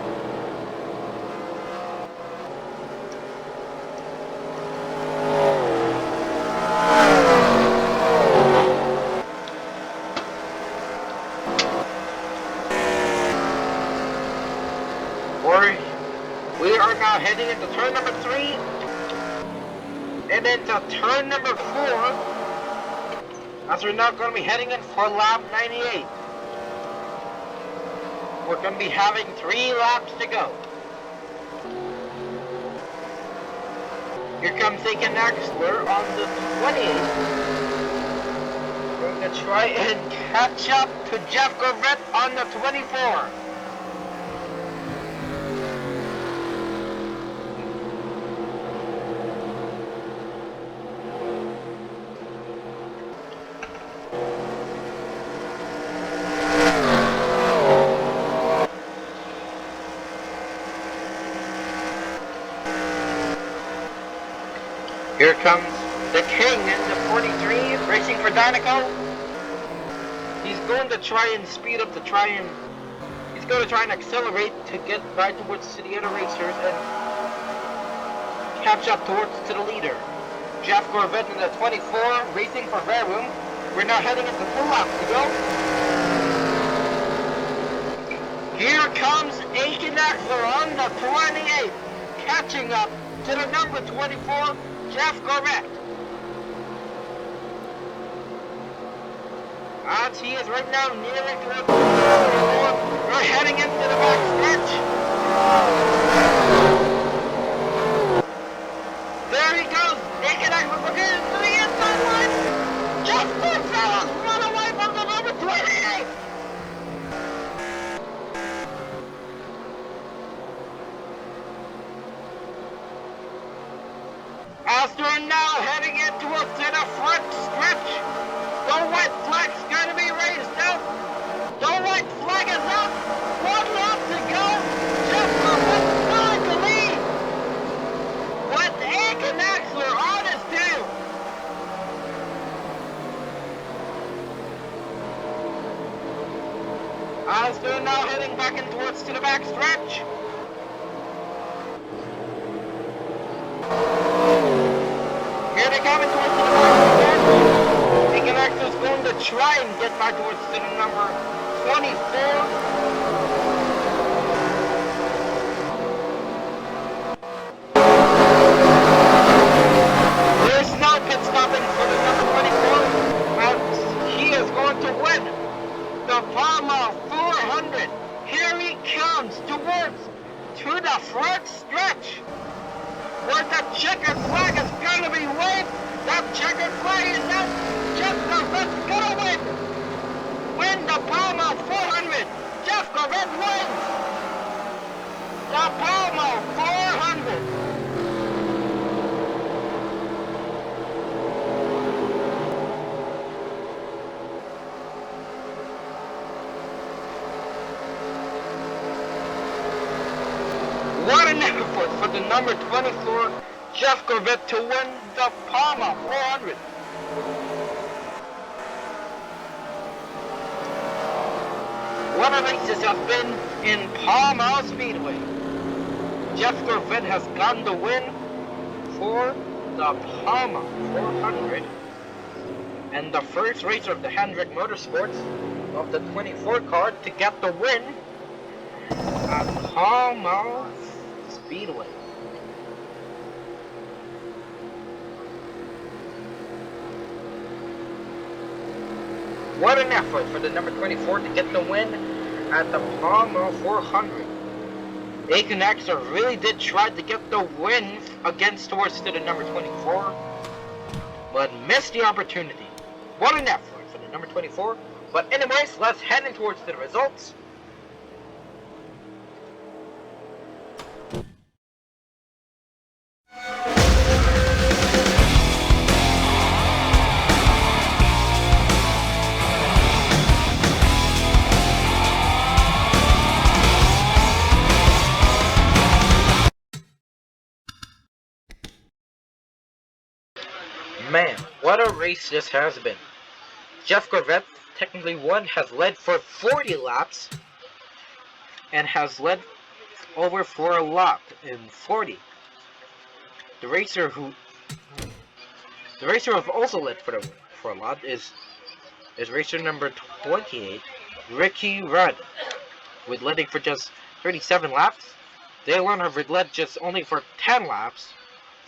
We are now heading into turn number 3. And then to turn number 4, as we're now going to be heading in for lap 98. We're going to be having 3 laps to go. Here comes Aiken Axler on the 28. We're going to try and catch up to Jeff Corvette on the 24. Here comes the king in the 43, racing for Dinoco. He's going to try and speed up he's going to try and accelerate to get right towards the other racers, and catch up towards to the leader. Jeff Corvette in the 24, racing for rear room. We're now heading into 2 laps to go. Here comes Aiken Axler on the 28, catching up to the number 24, Jeff Corvette. As he is right now nearly towards the 24, we're heading into the back stretch. There he goes, Aiken Axler looking to the inside line. Jeff Corvette run away from the number 28. Astor now heading in towards the front stretch. The white flag's going to be raised up. The white flag is up. 1 lap to go. Jeff Corvette trying to lead. With Aiken Axler on his tail. Astor now heading back in towards to the back stretch. Here they come towards the back. Aiken Axler is going to try and get back towards the number 24. There's no pit stopping for the number 24. And he is going to win the Palm Mile 400. Here he comes towards to the front stretch. Where the checkered flag is going to be waved. That checkered flag is out. Jeff Corvette's going to win. Win the Palm Mile 400. Jeff Corvette wins. The Palm Mile 400. What an effort for the number 24, Jeff Corvette, to win the Palm Mile 400. What a race this has been in Palm Mile Speedway. Jeff Corvette has gotten the win for the Palm Mile 400. And the first racer of the Hendrick Motorsports of the 24 car to get the win at Palm Mile Speedway. What an effort for the number 24 to get the win at the Palm Mile 400. Aiken Axler really did try to get the win against towards to the number 24, but missed the opportunity. What an effort for the number 24. But anyways, let's head in towards the results. Man, what a race this has been. Jeff Corvette technically has led for 40 laps and has led over for a lap in 40. The racer who also led for a lap is racer number 28, Ricky Rudd, with leading for just 37 laps. Dale Earnhardt led just only for 10 laps.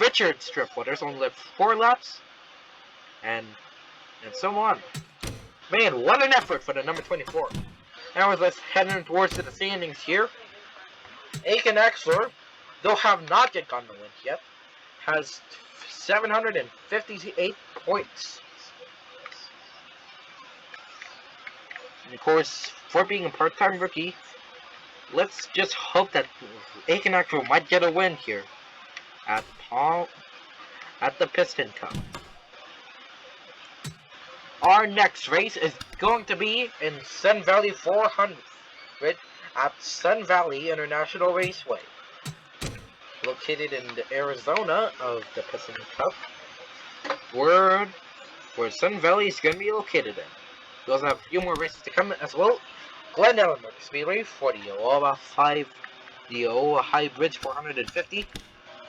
Richard Stripwaters only led 4 laps. And so on. Man, what an effort for the number 24. Now let's head in towards the standings here. Aiken Axler, though have not yet gotten the win yet, has 758 points. And of course, for being a part-time rookie, let's just hope that Aiken Axler might get a win here at the Piston Cup. Our next race is going to be in Sun Valley 400 at Sun Valley International Raceway, located in the Arizona of the Piston Cup, where Sun Valley is going to be located in. We also have a few more races to come as well. Glendale Motor Speedway for the Iowa High Bridge 450,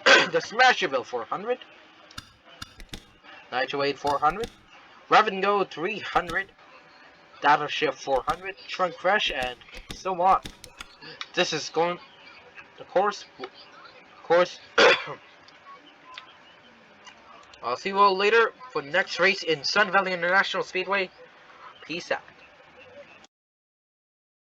the Smasherville 400, Nitro 8 400, Rev and Go 300, Data Shift 400, Trunk Fresh, and so on. This is going, of course. I'll see you all later for the next race in Sun Valley International Speedway. Peace out.